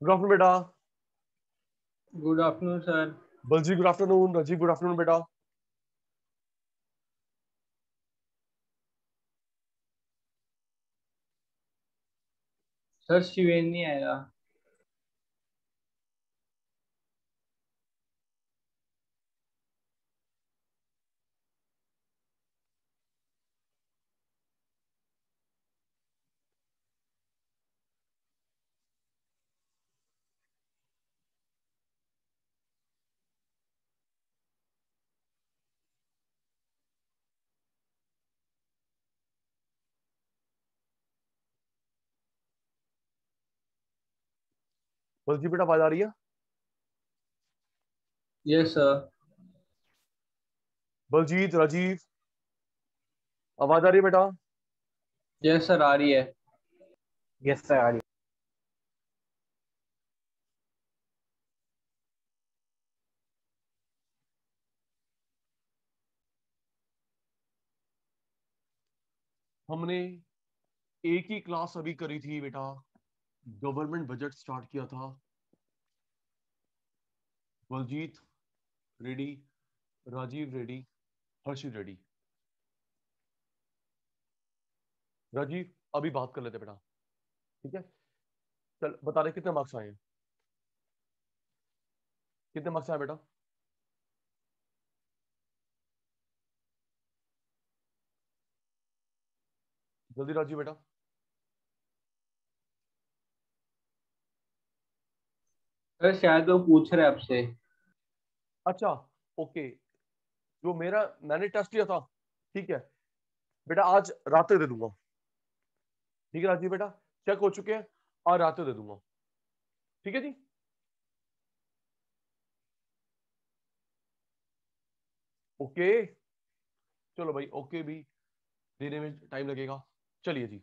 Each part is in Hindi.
गुड आफ्टरनून बेटा। Good afternoon sir. Balji good afternoon. Rajeev good afternoon बेटा। सर शिवेन नहीं आएगा। बलजी बेटा आवाज आ रही है? Yes sir. बलजीत, राजीव, आवाज आ रही है बेटा? यस सर आ रही है। यस सर आ रही हमने एक ही क्लास अभी करी थी बेटा, गवर्नमेंट बजट स्टार्ट किया था। बलजीत रेडी, राजीव रेडी, हर्षित रेडी। राजीव अभी बात कर लेते बेटा, ठीक है? चल बता रहे कितने मार्क्स आए हैं, कितने मार्क्स आए बेटा? जल्दी राजीव बेटा। सर शायद वो पूछ रहे आपसे। अच्छा, ओके। जो मैंने टेस्ट किया था, ठीक है बेटा, आज रात तक दे दूंगा। ठीक है राजीव बेटा, चेक हो चुके हैं, और रात तक दे दूंगा। ठीक है जी। ओके, चलो भाई, ओके भी देने में टाइम लगेगा। चलिए जी,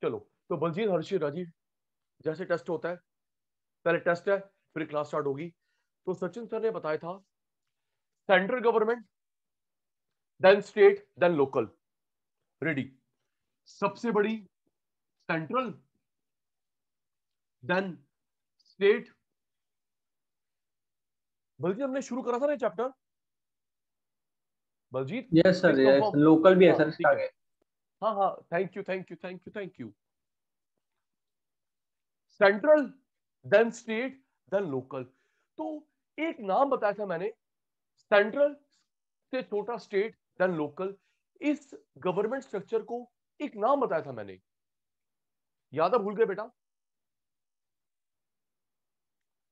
चलो। तो बलजीत, हर्षित, राजीव, जैसे टेस्ट होता है, पहले टेस्ट है, फिर क्लास स्टार्ट होगी। तो सचिन सर ने बताया था central government, then state, then local. Ready? सबसे बड़ी सेंट्रल, देन स्टेट। बलजीत हमने शुरू करा था ना chapter, Baljeet? Yes sir please yes, confirm. Local भी है हाँ सर इसका ठीक है, आगे। हाँ हाँ, thank you thank you thank you thank you. Central, then state, then local. तो एक नाम बताया था मैंने, सेंट्रल से छोटा स्टेट, देन लोकल। इस गवर्नमेंट स्ट्रक्चर को एक नाम बताया था मैंने, याद है? भूल गए बेटा?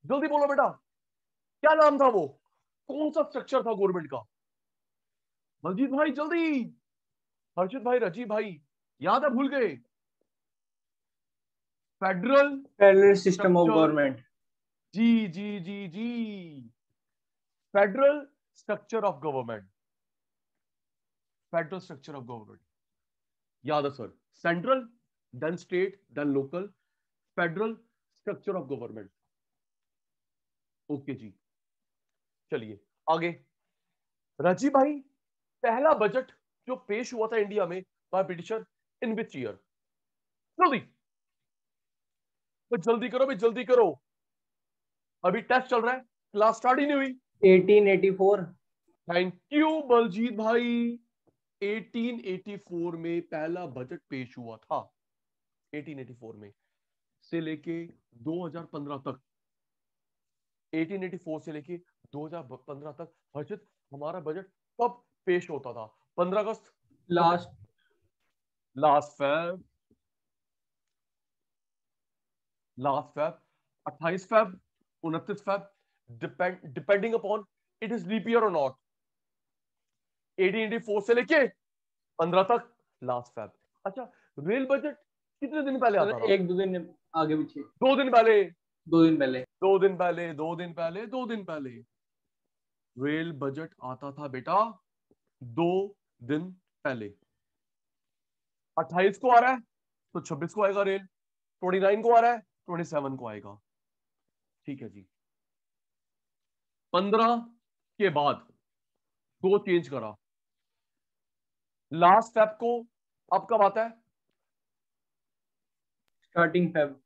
जल्दी बोलो बेटा, क्या नाम था वो? कौन सा स्ट्रक्चर था गवर्नमेंट का? बलजीत भाई जल्दी, हर्षित भाई, राजीव भाई, याद है? भूल गए? Federal federal system of structure. Government. जी जी जी जी, federal structure of government, federal structure of government. याद है sir? Central, then state, then local, federal structure of government. Okay जी, चलिए आगे। राजीव भाई, पहला बजट जो पेश हुआ था इंडिया में by britisher, in which year? जल्दी, तो जल्दी करो भाई, जल्दी करो, अभी टेस्ट चल रहा है, क्लास स्टार्ट ही नहीं हुई। 1884। थैंक यू बलजीत भाई। 1884 में पहला बजट पेश हुआ था, 1884 में से लेके 2015 तक। 1884 से लेके 2015 तक हर्षित, हमारा बजट कब पेश होता था? 15 अगस्त, last. Last Feb, last Feb, 28 Feb, 29 Feb, depending upon it is leap year और नॉट। 1884 से लेके 15 तक, लास्ट फेब। अच्छा, रेल बजट कितने दिन पहले सर आता था? एक दो दिन आगे पीछे। 2 दिन पहले, 2 दिन पहले। 2 दिन पहले, 2 दिन पहले, 2 दिन पहले रेल बजट आता था बेटा, 2 दिन पहले। 28 को आ रहा है तो 26 को आएगा रेल, 29 को आ रहा है, 27 को आएगा। ठीक है जी। 15 के बाद दो चेंज करा, लास्ट फेब को अब कब आता है? Starting Feb.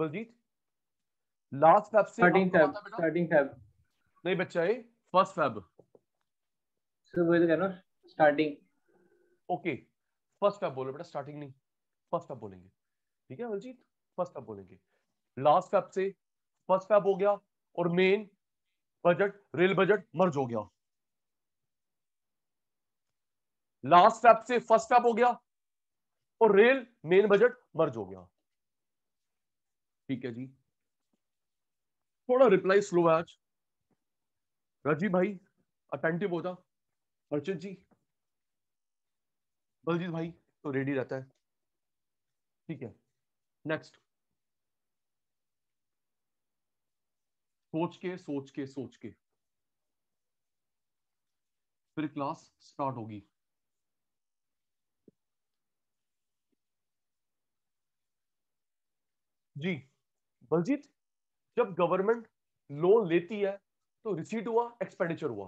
Baljeet last Feb से स्टार्टिंग अब कब फैब, आता है बेटा? Starting Feb. नहीं बच्चा, ये फर्स्ट फेब। सर वही तो कह रहा हूँ, स्टार्टिंग। ओके, फर्स्ट फेब बोलो बेटा, स्टार्टिंग नहीं, फर्स्ट फेब बोलेंगे। ठीक है बलजीत, फर्स्ट फेब बोलेंगे। लास्ट फेब से फर्स्ट फेब हो गया, और मेन बजट रेल बजट मर्ज हो गया। लास्ट फेब से फर्स्ट फेब हो गया, और रेल मेन बजट मर्ज हो गया। ठीक है जी, थोड़ा रिप्लाई स्लो है आज। राजीव भाई अटेंटिव हो जा, अर्चित जी, बलजीत भाई तो रेडी रहता है। ठीक है, नेक्स्ट। सोच के सोच के सोच के फिर क्लास स्टार्ट होगी। जी बलजीत, जब गवर्नमेंट लोन लेती है तो रिसीट हुआ एक्सपेंडिचर हुआ?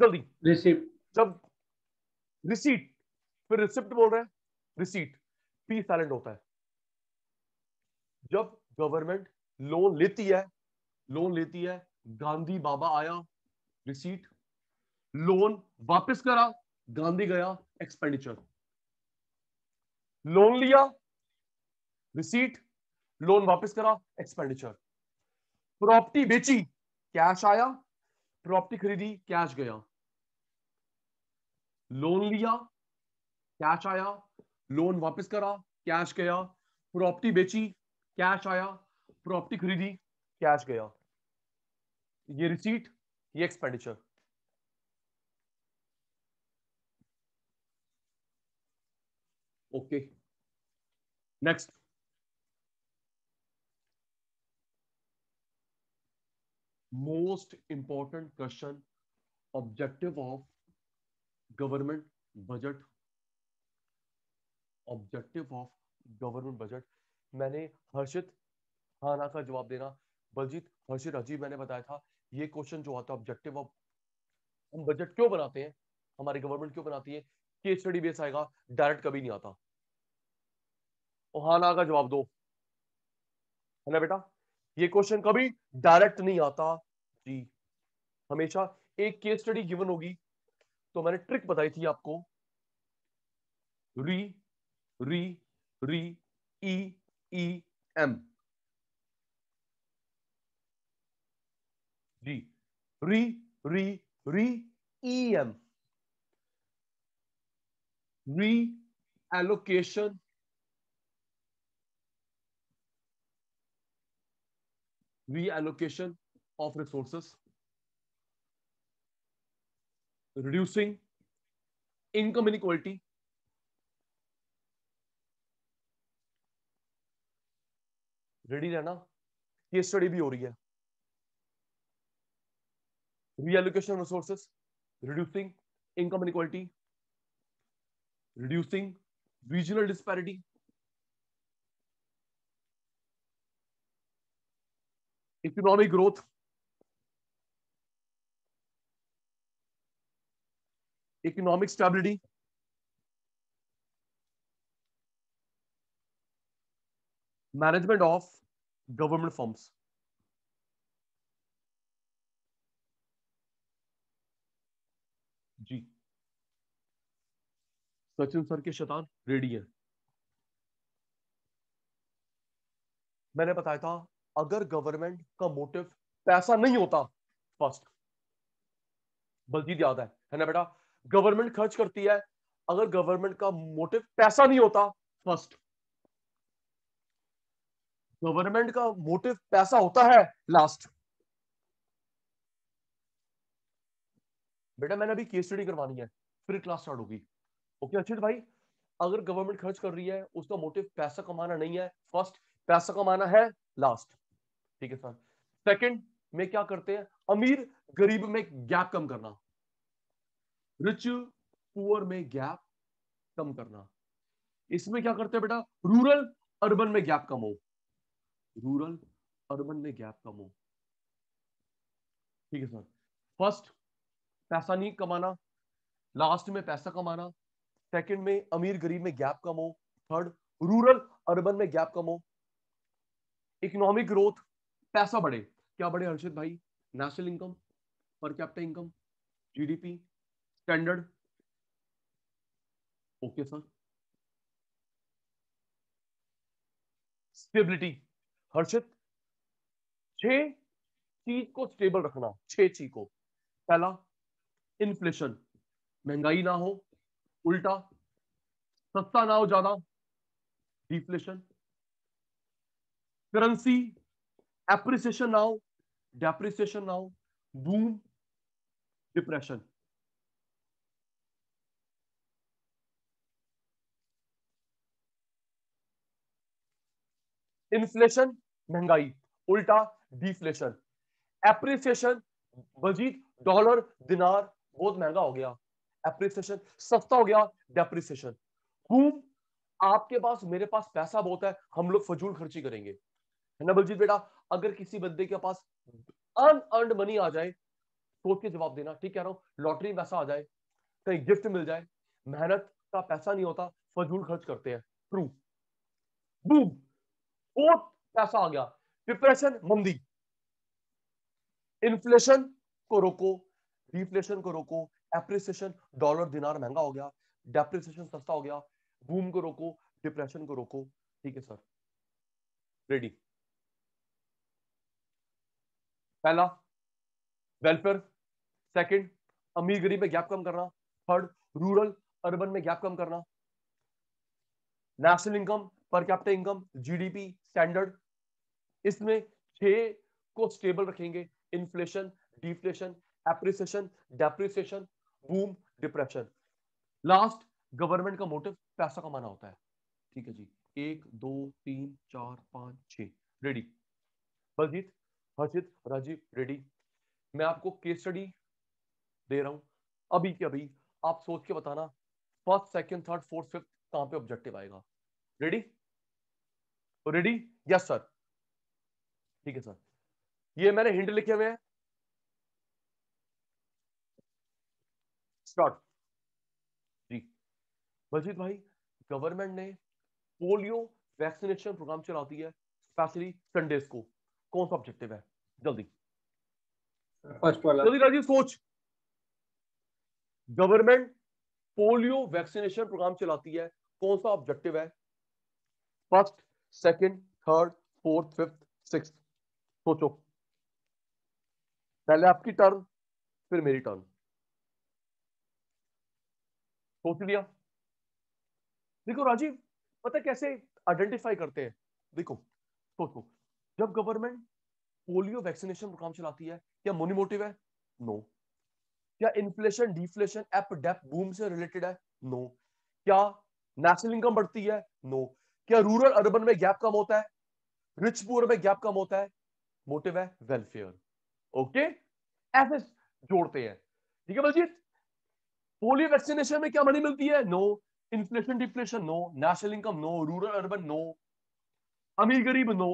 जल्दी। रिसिप्ट। जब रिसीट, फिर रिसिप्ट बोल रहे हैं, रिसीट पी साइलेंट होता है। जब गवर्नमेंट लोन लेती है, लोन लेती है, गांधी बाबा आया, रिसीट। लोन वापस करा, गांधी गया, एक्सपेंडिचर। लोन लिया, रिसीट। लोन वापस करा, एक्सपेंडिचर। प्रॉपर्टी बेची, कैश आया। प्रॉपर्टी खरीदी, कैश गया। लोन लिया, कैश आया। लोन वापस करा, कैश गया। प्रॉपर्टी बेची, कैश आया। प्रॉपर्टी खरीदी, कैश गया। ये रिसीट, ये expenditure. Okay, next. Most important question, objective of government budget. Objective of government budget. मैंने हर्षित हाँ ना का जवाब देना। बलजीत, हर्षित, अजीब, मैंने बताया था ये क्वेश्चन जो आता है ऑब्जेक्टिव ऑफ, हम बजट क्यों बनाते हैं, हमारी गवर्नमेंट क्यों बनाती है, केस स्टडी बेस आएगा, डायरेक्ट कभी नहीं आता। और हाँ ना का जवाब दो, है ना बेटा, ये क्वेश्चन कभी डायरेक्ट नहीं आता जी, हमेशा एक केस स्टडी गिवन होगी। तो मैंने ट्रिक बताई थी आपको, री री री ई ई एम जी, री री री ई एम, री allocation, reallocation of resources, reducing income inequality, ready रहना, केस स्टडी भी हो रही है। reallocation of resources, reducing income inequality, reducing regional disparity, economic growth, economic stability, management of government firms। जी, सचिन सर के शैतान रेडी है। मैंने बताया था अगर गवर्नमेंट का मोटिव पैसा नहीं होता, फर्स्ट, बलजीत याद है ना बेटा, गवर्नमेंट खर्च करती है, अगर गवर्नमेंट का मोटिव पैसा नहीं होता, फर्स्ट, गवर्नमेंट का मोटिव पैसा होता है, लास्ट। बेटा मैंने अभी केस स्टडी करवानी है, फिर क्लास स्टार्ट होगी। ओके अक्षित भाई, अगर गवर्नमेंट खर्च कर रही है, उसका मोटिव पैसा कमाना नहीं है, फर्स्ट, पैसा कमाना है, लास्ट। ठीक है सर। सेकंड में क्या करते हैं, अमीर गरीब में गैप कम करना, रिच पुअर में गैप कम करना। इसमें क्या करते हैं बेटा, रूरल अर्बन में गैप कम हो, रूरल अर्बन में गैप कम हो। ठीक है सर। फर्स्ट पैसा नहीं कमाना, लास्ट में पैसा कमाना, सेकंड में अमीर गरीब में गैप कम हो, थर्ड रूरल अर्बन में गैप कम हो, इकोनॉमिक ग्रोथ, पैसा बढ़े। क्या बढ़े हर्षित भाई? National income, per capita income, GDP, standard. Okay sir. Stability Harshit, 6 चीज को स्टेबल रखना, 6 चीज को। पहला, इन्फ्लेशन, महंगाई ना हो, उल्टा सस्ता ना हो ज्यादा, डिफ्लेशन। करेंसी एप्रिसिएशन ना हो, डेप्रिसिएशन ना हो, बूम, डिप्रेशन। इन्फ्लेशन महंगाई, उल्टा डिफ्लेशन। एप्रिसिएशन बलजीत, डॉलर दिनार बहुत महंगा हो गया, एप्रिसिएशन सस्ता हो गया, डेप्रिसिएशन। बूम, आपके पास मेरे पास पैसा बहुत है, हम लोग फजूल खर्ची करेंगे, है ना बलजीत बेटा? अगर किसी बंदे के पास अनअर्न्ड मनी आ जाए, सोच के जवाब देना, ठीक कह रहा हूं, लॉटरी में पैसा आ जाए, कहीं गिफ्ट मिल जाए, मेहनत का पैसा नहीं होता, फजूल खर्च करते हैं। ट्रू। बूम, बहुत पैसा आ गया, डिप्रेशन, मंदी। इन्फ्लेशन को रोको, डिफ्लेशन को रोको, एप्रिसिएशन, डॉलर दिनार महंगा हो गया, डेप्रिसिएशन सस्ता हो गया, बूम को रोको, डिप्रेशन को रोको। ठीक है सर, रेडी। पहला, वेलफेयर। सेकंड, अमीर गरीब में गैप कम करना। थर्ड, रूरल अर्बन में गैप कम करना। National income, per capita income, GDP, standard. इसमें 6 को स्टेबल रखेंगे, inflation, deflation, appreciation, depreciation, boom, depression. Last, government का मोटिव पैसा कमाना होता है। ठीक है जी, 1 2 3 4 5 6, रेडी। बलजीत, हर्षित, राजीव, रेडी। मैं आपको केस स्टडी दे रहा हूं, अभी के अभी आप सोच के बताना, first, second, third, fourth, fifth कहां पे ऑब्जेक्टिव आएगा। रेडी? रेडी? Yes sir. ठीक है सर, ये मैंने हिंट लिखे हुए हैं, स्टार्ट जी। बलजीत भाई, गवर्नमेंट ने पोलियो वैक्सीनेशन प्रोग्राम चलाती है, स्पेशली संडेज को, कौन सा ऑब्जेक्टिव है? जल्दी फर्स्ट वाला। जल्दी राजीव सोच। गवर्नमेंट पोलियो वैक्सीनेशन प्रोग्राम चलाती है, कौन सा ऑब्जेक्टिव है? First, second, third, fourth, fifth, sixth, सोचो। पहले आपकी टर्न, फिर मेरी टर्न। सोच लिया? देखो राजीव, पता है कैसे आइडेंटिफाई करते हैं? देखो, सोचो, जब गवर्नमेंट पोलियो वैक्सीनेशन प्रोग्राम चलाती है, क्या मनी मोटिव है? नो। क्या इन्फ्लेशन, डिफ्लेशन, एप डेप बूम से रिलेटेड है? नो। क्या नेशनल इनकम बढ़ती है? नो। क्या रूरल अर्बन में गैप कम होता है, रिच पुअर में गैप कम होता है? मोटिव है वेलफेयर। ओके, ऐसे जोड़ते हैं। ठीक है बलजीत? पोलियो वैक्सीनेशन में क्या मनी मिलती है? No. Inflation deflation no, national income no, rural urban no, अमीर गरीब नो,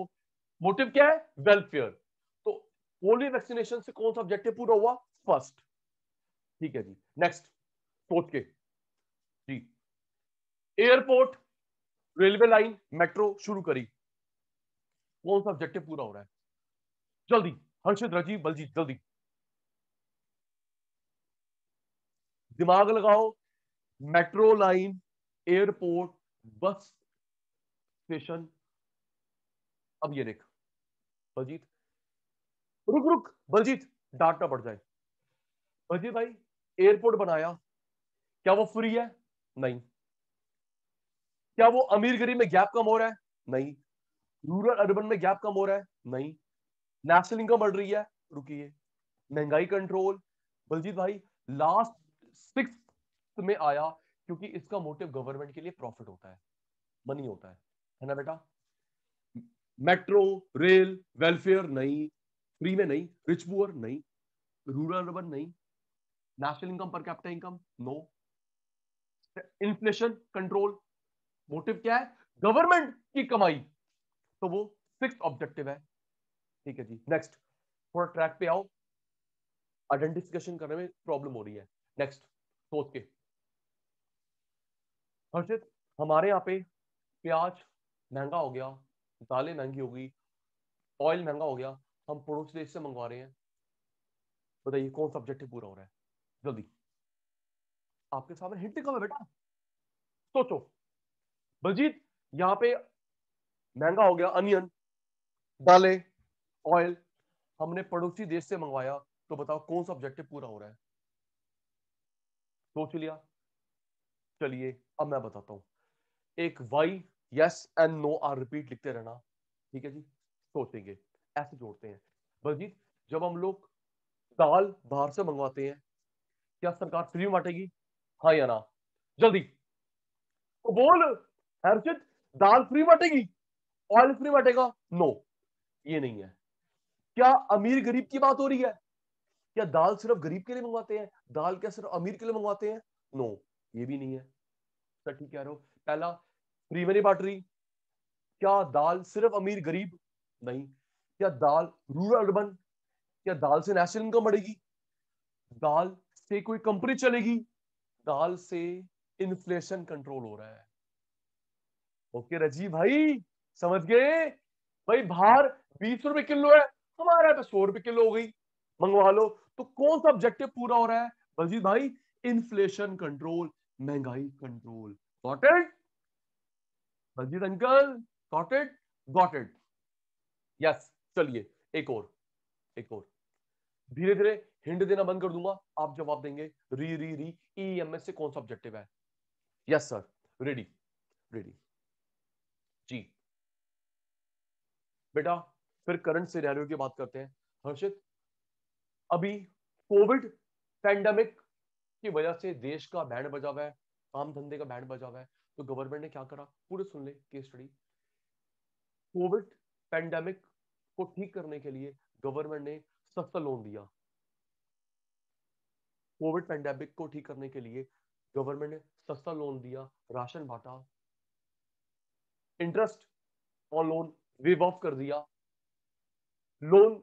मोटिव क्या है? वेलफेयर। तो पोलियो वैक्सीनेशन से कौन सा ऑब्जेक्टिव पूरा हुआ? फर्स्ट। ठीक है जी, नेक्स्ट सोच के जी। एयरपोर्ट, रेलवे लाइन, मेट्रो शुरू करी, कौन सा ऑब्जेक्टिव पूरा हो रहा है? जल्दी, हर्षित, राजीव, बलजीत, जल्दी दिमाग लगाओ। Metro line, airport, bus station. अब ये देख बलजीत, रुक रुक बलजीत, डांट ना पड़ जाए। बलजीत भाई, एयरपोर्ट बनाया, क्या वो फ्री है? नहीं। क्या वो अमीर गरीब में गैप कम हो रहा है? नहीं। रूरल अर्बन में गैप कम हो रहा है? नहीं। नेशनल इनकम बढ़ रही है? रुकिए, महंगाई कंट्रोल। बलजीत भाई, लास्ट 6 में आया, क्योंकि इसका मोटिव गवर्नमेंट के लिए प्रॉफिट होता है, मनी होता है ना बेटा? मेट्रो, रेल, वेलफेयर नहीं, फ्री में नहीं, रिच पुअर नहीं, रूरल अर्बन नहीं, national income, per capita income no, inflation control. Motive क्या है? गवर्नमेंट की कमाई। तो वो 6th ऑब्जेक्टिव है। ठीक है जी, नेक्स्ट, थोड़ा ट्रैक पे आओ, आइडेंटिफिकेशन करने में प्रॉब्लम हो रही है। नेक्स्ट सोच के, हर्षित, हमारे यहाँ पे प्याज महंगा हो गया, दालें महंगी हो गई, ऑयल महंगा हो गया, हम पड़ोसी देश से मंगवा रहे हैं। बताइए कौन सा ऑब्जेक्टिव पूरा हो रहा है? जल्दी, आपके सामने हिंट कब है बेटा, सोचो। बलजीत, यहाँ पे महंगा हो गया अनियन, दालें, ऑयल, हमने पड़ोसी देश से मंगवाया, तो बताओ कौन सा ऑब्जेक्टिव पूरा हो रहा है? सोच लिया? चलिए अब मैं बताता हूं। एक Y, yes and no are repeat लिखते रहना, ठीक है जी। सोचेंगे, ऐसे जोड़ते हैं। बलजीत, जब हम लोग दाल बाहर से मंगवाते हैं, क्या सरकार फ्री में बांटेगी, हाँ या ना? जल्दी तो बोल हर्षित, दाल फ्री बांटेगी, ऑयल फ्री बांटेगा? नो, ये नहीं है। क्या अमीर गरीब की बात हो रही है? क्या दाल सिर्फ गरीब के लिए मंगवाते हैं, दाल क्या सिर्फ अमीर के लिए मंगवाते हैं? नो, ये भी नहीं है। सर ठीक कह रहे हो। पहला, फ्री में नहीं बांट रही। क्या दाल सिर्फ अमीर गरीब? नहीं। क्या दाल रूरल अर्बन? क्या दाल से नेशनल इनकम बढ़ेगी? दाल से कोई कंपनी चलेगी? दाल से इन्फ्लेशन कंट्रोल हो रहा है। ओके रजी भाई, समझ गए? भाई बाहर 20 रुपए किलो है, हमारे यहाँ पे 100 रुपए किलो हो गई, मंगवा लो। तो कौन सा ऑब्जेक्टिव पूरा हो रहा है बलजीत भाई? इन्फ्लेशन कंट्रोल, महंगाई control. Got it Baljeet uncle? Got it? Got it? Yes. चलिए एक और, एक और, धीरे धीरे हिंट देना बंद कर दूंगा, आप जवाब देंगे। री री री ईएमएस से कौन सा ऑब्जेक्टिव है? यस सर, रेडी, रेडी जी। बेटा फिर करंट सिनेरियो की बात करते हैं। हर्षित, अभी कोविड पैंडेमिक की वजह से देश का बैंड बजा हुआ है, काम धंधे का बैंड बजा हुआ है, तो गवर्नमेंट ने क्या करा, पूरे सुन ले केस स्टडी। कोविड पैंडेमिक को ठीक करने के लिए गवर्नमेंट ने सस्ता लोन दिया। कोविड पैंडेमिक को ठीक करने के लिए गवर्नमेंट ने सस्ता लोन दिया, राशन बांटा, interest on loan wave of कर दिया, लोन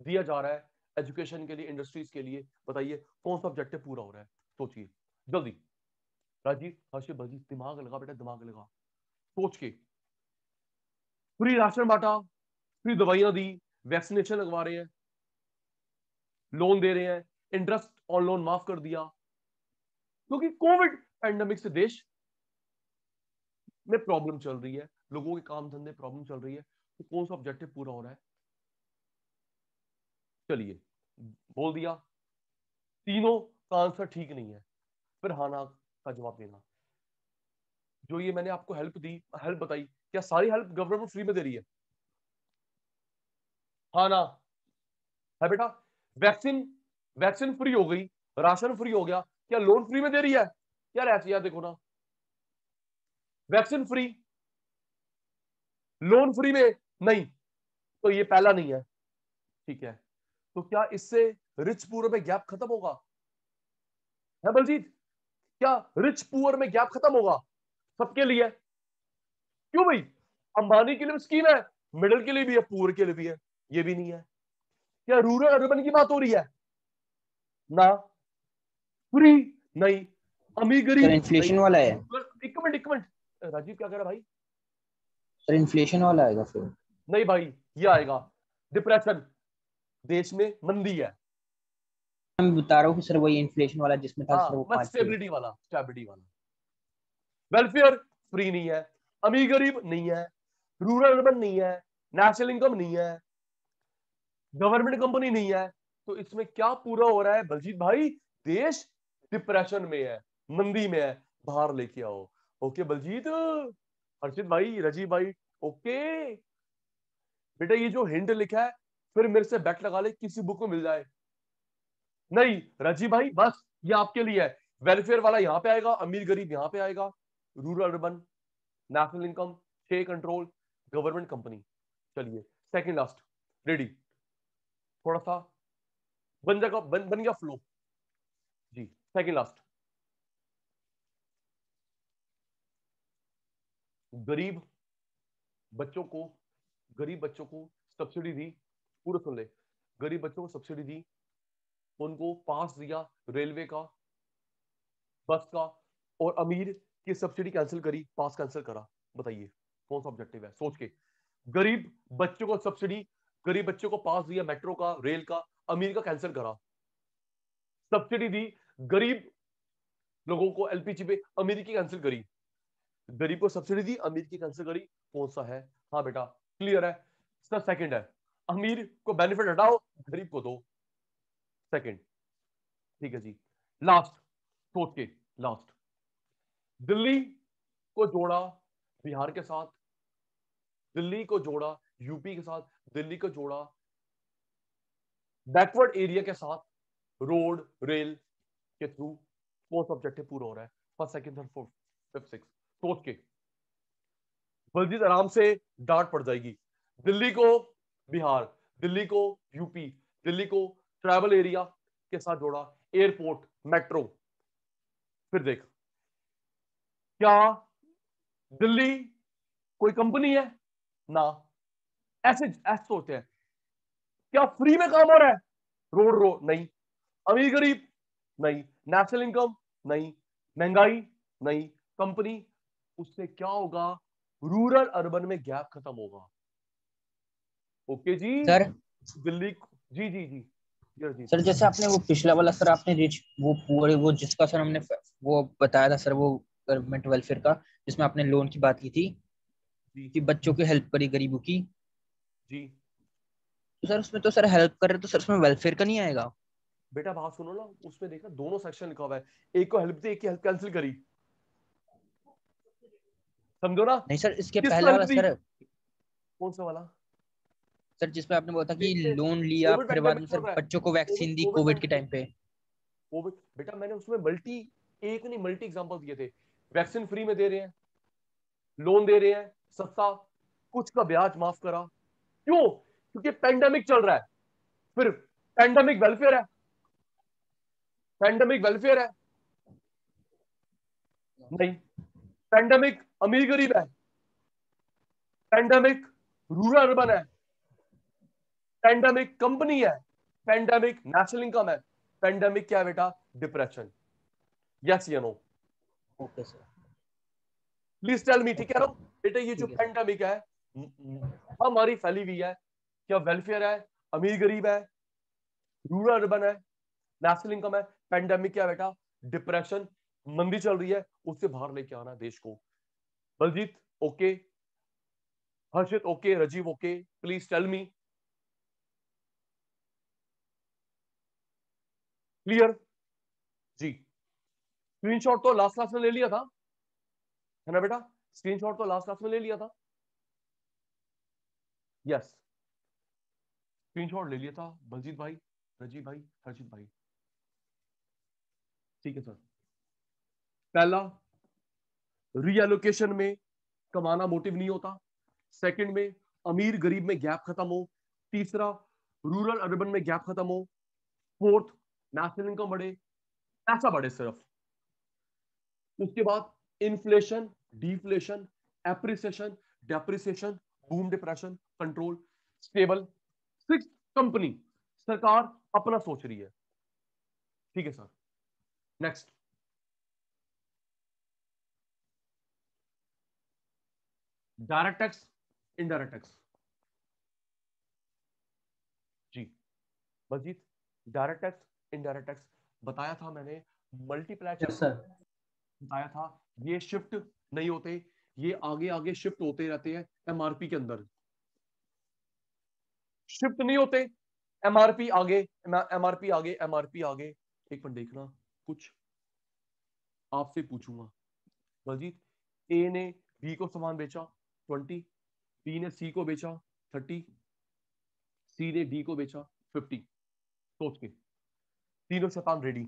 दिया जा रहा है एजुकेशन के लिए, इंडस्ट्रीज के लिए। बताइए कौन सा ऑब्जेक्टिव पूरा हो रहा है? सोचिए जल्दी। राजीव, हर्षित, बलजीत, दिमाग लगा बेटा, दिमाग लगा, सोच के। फ्री राशन बांटा, फ्री दवाइयां दी, वैक्सीनेशन लगवा रहे हैं, लोन दे रहे हैं, इंटरेस्ट ऑन लोन माफ कर दिया, क्योंकि कोविड पैंडेमिक से देश में प्रॉब्लम चल रही है, लोगों के काम धंधे प्रॉब्लम चल रही है। तो कौन सा ऑब्जेक्टिव पूरा हो रहा है? चलिए बोल दिया, तीनों का आंसर ठीक नहीं है, फिर हाँ ना का जवाब देना। जो ये मैंने आपको हेल्प दी, हेल्प बताई, क्या सारी हेल्प गवर्नमेंट फ्री में दे रही है? हाँ ना? है बेटा? वैक्सीन, वैक्सीन फ्री हो गई, राशन फ्री हो गया, क्या लोन फ्री में दे रही है? यार ऐसे यार देखो ना, वैक्सीन फ्री, लोन फ्री में नहीं, तो ये पहला नहीं है, ठीक है। तो क्या इससे रिच पुअर में गैप खत्म होगा? है बलजीत? क्या रिच पुअर में गैप खत्म होगा सबके लिए? क्यों भाई? अंबानी के लिए स्कीम है, मिडिल के लिए भी है, पुअर के लिए भी है, ये भी नहीं है। क्या रूरल अर्बन की बात हो रही है? ना, फ्री नहीं, अमीर सर गरीब नहीं। इन्फ्लेशन वाला है। एक मिनट, एक मिनट, राजीव क्या कह रहा है भाई? सर इन्फ्लेशन वाला आएगा फिर। नहीं भाई, ये आएगा डिप्रेशन, देश में मंदी है। मैं बता रहा हूँ कि सर वही इन्फ्लेशन वाला जिसमें था सर हाँ वो बस 5 6। स्टेबिलिटी वाला, स्टेबिलिटी वाला। वेलफेयर फ्री नहीं है, अमीर गरीब नहीं है, रूरल अर्बन नहीं है, नेशनल इनकम नहीं है, गवर्नमेंट कंपनी नहीं है। तो इसमें क्या पूरा हो रहा है बलजीत भाई? देश डिप्रेशन में है, मंदी में है, बाहर लेके आओ। ओके बलजीत, हर्षित भाई, रजीव भाई, ओके बेटा। ये जो हिंट लिखा है, फिर मेरे से बैट लगा ले, किसी बुक में मिल जाए। नहीं रजी भाई, बस ये आपके लिए है। वेलफेयर वाला यहां पे आएगा, अमीर गरीब यहां पे आएगा, rural urban, national income, state control, government company. चलिए सेकंड लास्ट, रेडी? थोड़ा सा बन जाएगा, बन गया फ्लो जी। सेकंड लास्ट, गरीब बच्चों को, गरीब बच्चों को सब्सिडी दी, पूरा सुन ले। गरीब बच्चों को सब्सिडी दी, उनको पास दिया रेलवे का, बस का, और अमीर की सब्सिडी कैंसिल करी, पास कैंसिल करा। बताइए कौन सा ऑब्जेक्टिव है, सोच के। गरीब बच्चों को सब्सिडी, गरीब बच्चों को पास दिया मेट्रो का, रेल का, अमीर का कैंसिल करा। सब्सिडी दी गरीब लोगों को एलपीजी पे, अमीर की कैंसिल करी। गरीब को सब्सिडी दी, अमीर की कैंसिल करी। कौन सा है? हाँ बेटा क्लियर है सर, सेकंड है। अमीर को बेनिफिट हटाओ, गरीब को दो, सेकंड। ठीक है जी। लास्ट, सोच के लास्ट। दिल्ली को जोड़ा बिहार के साथ, दिल्ली को जोड़ा यूपी के साथ, दिल्ली को जोड़ा बैकवर्ड एरिया के साथ, रोड रेल के थ्रू। कौन सा ऑब्जेक्टिव पूरा हो रहा है? First, second, third, fourth, fifth, six. सोच के। बलजीत आराम से डांट पड़ जाएगी। दिल्ली को बिहार, दिल्ली को यूपी, दिल्ली को ट्रैवल एरिया के साथ जोड़ा, एयरपोर्ट, मेट्रो। फिर देख, क्या दिल्ली कोई कंपनी है? ना। ऐसे ऐसे सोचते हैं। क्या फ्री में काम हो रहा है? रोड नहीं। अमीर गरीब नहीं। नेशनल इनकम नहीं। महंगाई नहीं। कंपनी। उससे क्या होगा? रूरल अर्बन में गैप खत्म होगा। ओके जी। सर दिल्ली, जी जी जी जी। सर जैसे आपने वो पिछला वाला सर आपने रिच वो पूरे वो जिसका सर हमने वो बताया था सर, वो गवर्नमेंट वेलफेयर का, जिसमें आपने लोन की बात की थी जी कि बच्चों की हेल्प करी गरीबों की। जी। तो सर उसमें तो सर हेल्प कर रहे, तो सर उसमें वेलफेयर का नहीं आएगा? बेटा बात सुनो ना, उसमें देखना दोनों सेक्शन लिखा हुआ है। एक को हेल्प दी, एक की हेल्प कैंसिल करी। समझो ना? नहीं सर, इसके किसको पहले हेल्प वाला दी? सर, कौन सा वाला? सर जिसमें आपने बोला था कि देखिए, लोन लिया कोविड फिर बाद पेंडेमिक में चल सर रहा है। बच्चों को कोविड वैक्सीन दी कोविड कोविड के पेंडेमिक, टाइम पे। कोविड। बेटा मैंने उसमें मल्टी, एक नहीं मल्टी एग्जांपल दिए थे। वैक्सीन फ्री में दे रहे हैं, लोन दे रहे हैं सस्ता, कुछ का ब्याज माफ करा। क्यों? क्योंकि पेंडेमिक चल रहा है। फिर पेंडेमिक वेलफेयर है, पेंडेमिक वेलफेयर है नहीं। पेंडेमिक अमीर गरीब है, पेंडेमिक रूरल अर्बन है, पेंडेमिक कंपनी है, पेंडेमिक नेशनल इनकम है, पेंडेमिक क्या है बेटा? डिप्रेशन। यस या no? Okay sir. Please tell me. ठीक है ओके ना बेटा, ये जो ठीक है सर। पेंडेमिक है हमारी फैली हुई है, क्या वेलफेयर है, अमीर गरीब है, रूरल अर्बन है, नेशनल इनकम है। पेंडेमिक क्या है बेटा? डिप्रेशन, मंदी चल रही है, उससे बाहर लेके आना देश को। Baljeet okay, Harshit okay, Rajeev okay, please tell me. Clear जी? स्क्रीनशॉट तो लास्ट क्लास में ले लिया था, है ना बेटा? स्क्रीनशॉट तो लास्ट क्लास में ले लिया था। यस, स्क्रीनशॉट ले लिया था बलजीत भाई, राजीव भाई, हर्षित भाई। ठीक है सर। पहला, रीएलोकेशन में कमाना मोटिव नहीं होता। सेकंड में, अमीर गरीब में गैप खत्म हो। तीसरा, रूरल अर्बन में गैप खत्म हो। फोर्थ, नेशनल इनकम बढ़े, पैसा बढ़े सिर्फ। उसके बाद inflation, deflation, appreciation, depreciation, boom depression, control, stable. Six, company, सरकार अपना सोच रही है। ठीक है sir. Next, direct tax, indirect tax. जी Baljeet, direct tax, indirect tax बताया था मैंने, मल्टीप्लाई यस शिफ्ट सर। बताया था। ये शिफ्ट नहीं होते, ये आगे आगे शिफ्ट होते रहते हैं एमआरपी के अंदर। शिफ्ट नहीं होते, एमआरपी आगे, एमआरपी आगे, एमआरपी आगे। एक मिनट देखना, कुछ आपसे पूछूंगा। बलजीत, ए ने बी को सामान बेचा 20, बी ने सी को बेचा 30, सी ने डी को बेचा 50। सोच के, तीनों शैतान रेडी।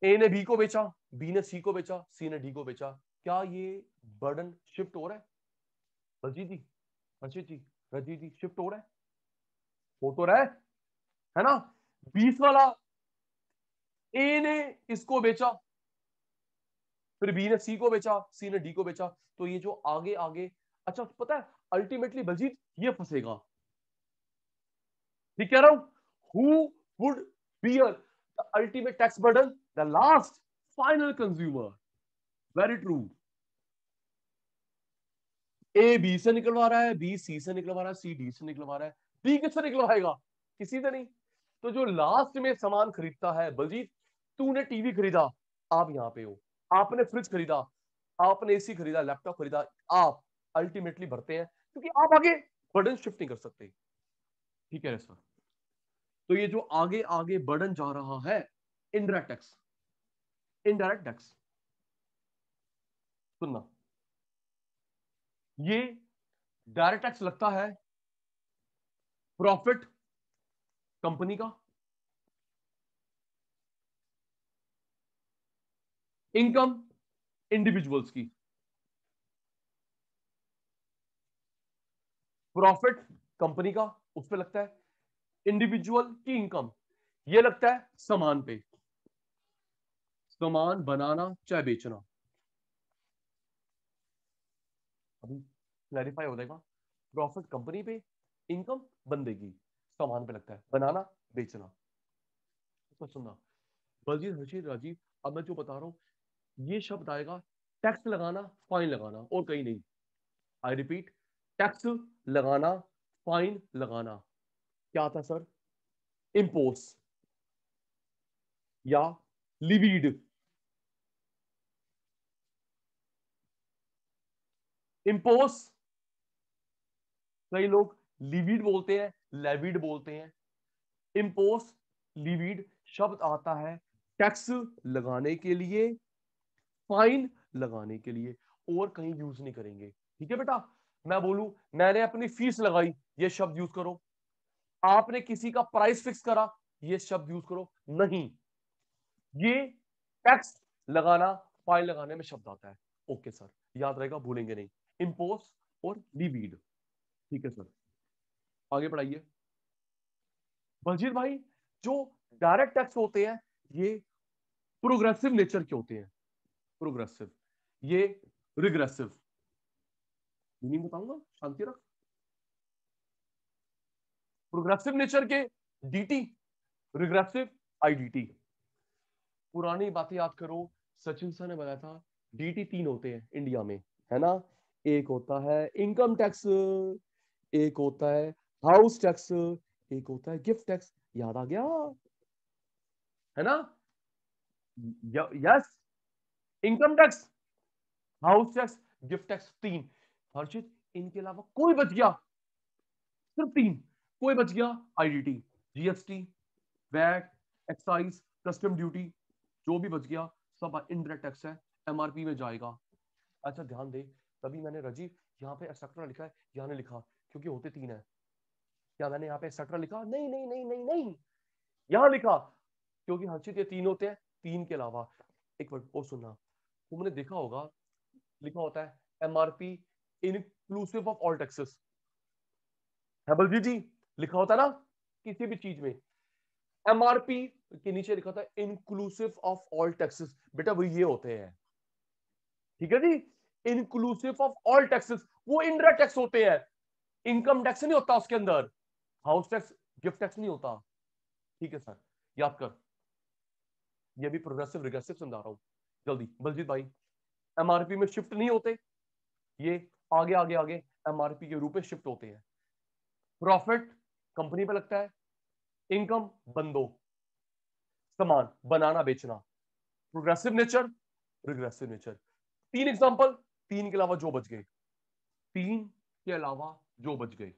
ए ने बी को बेचा, बी ने सी को बेचा, सी ने डी को बेचा। क्या ये बर्डन शिफ्ट हो रहा है? बलजीत जी, हर्षित जी, रजीत जी, शिफ्ट हो रहा है? हो तो रहा है ना? 20 वाला, ए ने इसको बेचा, फिर बी ने सी को बेचा, सी ने डी को बेचा। तो ये जो आगे आगे, अच्छा पता है अल्टीमेटली बलजीत ये फंसेगा। ठीक कह रहा हूं? Who would bear the ultimate tax burden? The last final consumer. Very true. A B से निकलवा रहा है, बी सी से निकलवा रहा है, सी डी से निकलवा रहा है, डी किससे निकलवाएगा? किसी से नहीं। तो जो लास्ट में सामान खरीदता है, बलजीत तूने टीवी खरीदा, आप यहां पे हो, आपने फ्रिज खरीदा, आपने एसी खरीदा, लैपटॉप खरीदा, आप अल्टीमेटली भरते हैं क्योंकि आप आगे बर्डन शिफ्ट नहीं कर सकते। ठीक है सर। तो ये जो आगे आगे बर्डन जा रहा है, इनडायरेक्ट टैक्स, इनडायरेक्ट टैक्स सुनना, ये डायरेक्ट टैक्स लगता है प्रॉफिट कंपनी का, इनकम इंडिविजुअल्स की। प्रॉफिट कंपनी का उस पे लगता है, इंडिविजुअल की इनकम ये लगता है सामान पे, सामान बनाना चाहे बेचना। अभी क्लैरिफाई हो जाएगा। प्रॉफिट कंपनी पे, इनकम बंदे की, सामान पे लगता है, बनाना बेचना। तो सुनना बलजीत, हर्षित, राजीव, अब मैं जो बता रहा हूं ये शब्द आएगा टैक्स लगाना, फाइन लगाना, और कहीं नहीं। आई रिपीट, टैक्स लगाना, फाइन लगाना। क्या आता सर? इम्पोज या लिवीड। इम्पोज कई लोग लिवीड बोलते हैं, लेविड बोलते हैं। इम्पोज लिवीड शब्द आता है टैक्स लगाने के लिए, फाइन लगाने के लिए, और कहीं यूज नहीं करेंगे। ठीक है बेटा, मैं बोलूं मैंने अपनी फीस लगाई, ये शब्द यूज करो। आपने किसी का प्राइस फिक्स करा, ये शब्द यूज करो नहीं। ये टैक्स लगाना, फाइन लगाने में शब्द आता है। ओके सर, याद रहेगा, भूलेंगे नहीं। इम्पोज और लिवीड। ठीक है सर, आगे बढ़ाइए। बलजीत भाई, जो डायरेक्ट टैक्स होते हैं ये प्रोग्रेसिव नेचर के होते हैं। प्रोग्रेसिव, ये रिग्रेसिव। मीनिंग बताऊंगा, शांति रख। प्रोग्रेसिव नेचर के डीटी, रिग्रेसिव आईडीटी। पुरानी बातें याद करो, सचिन सर ने बताया था डीटी 3 होते हैं इंडिया में, है ना? एक होता है इनकम टैक्स, एक होता है हाउस टैक्स, एक होता है गिफ्ट टैक्स। याद आ गया, है ना? Yes, income tax, house tax, gift tax, 3। हर्षित, इनके अलावा कोई बच गया? सिर्फ 3 कोई बच गया? IDT, GST, VAT, excise, custom duty, जो भी बच गया सब इनडायरेक्ट टैक्स है, एमआरपी में जाएगा। अच्छा ध्यान दे, तभी मैंने राजीव यहाँ पे एक्सेट्रा लिखा है, यहाँ ने लिखा क्योंकि होते 3 है। क्या मैंने यहाँ पे एक्सेट्रा लिखा? नहीं नहीं नहीं नहीं नहीं, यहाँ लिखा क्योंकि हर्षित ये 3 होते हैं, 3 के अलावा। एक वर्ड और सुनना, तुमने देखा होगा लिखा होता है MRP inclusive of all taxes, है बलजीत जी? लिखा होता है ना किसी भी चीज में, एमआरपी के नीचे लिखा था इंक्लूसिव ऑफ ऑल टैक्सेस। बेटा वो ये होते हैं, ठीक है जी, इंक्लूसिव ऑफ ऑल टैक्सेस। वो इनडायरेक्ट टैक्स होते हैं, इनकम टैक्स नहीं होता उसके अंदर, हाउस टैक्स, गिफ्ट टैक्स नहीं होता। ठीक है सर, याद कर, ये भी प्रोग्रेसिव रिग्रेसिव समझा रहा हूं जल्दी। बलजीत भाई, एमआरपी में शिफ्ट नहीं होते, ये आगे आगे आगे एमआरपी के रूप में शिफ्ट होते हैं। प्रॉफिट कंपनी पे लगता है, इनकम बंदो, सामान बनाना बेचना। Progressive nature, regressive nature. 3 example, 3 के अलावा जो बच गए, 3 के अलावा जो बच गए।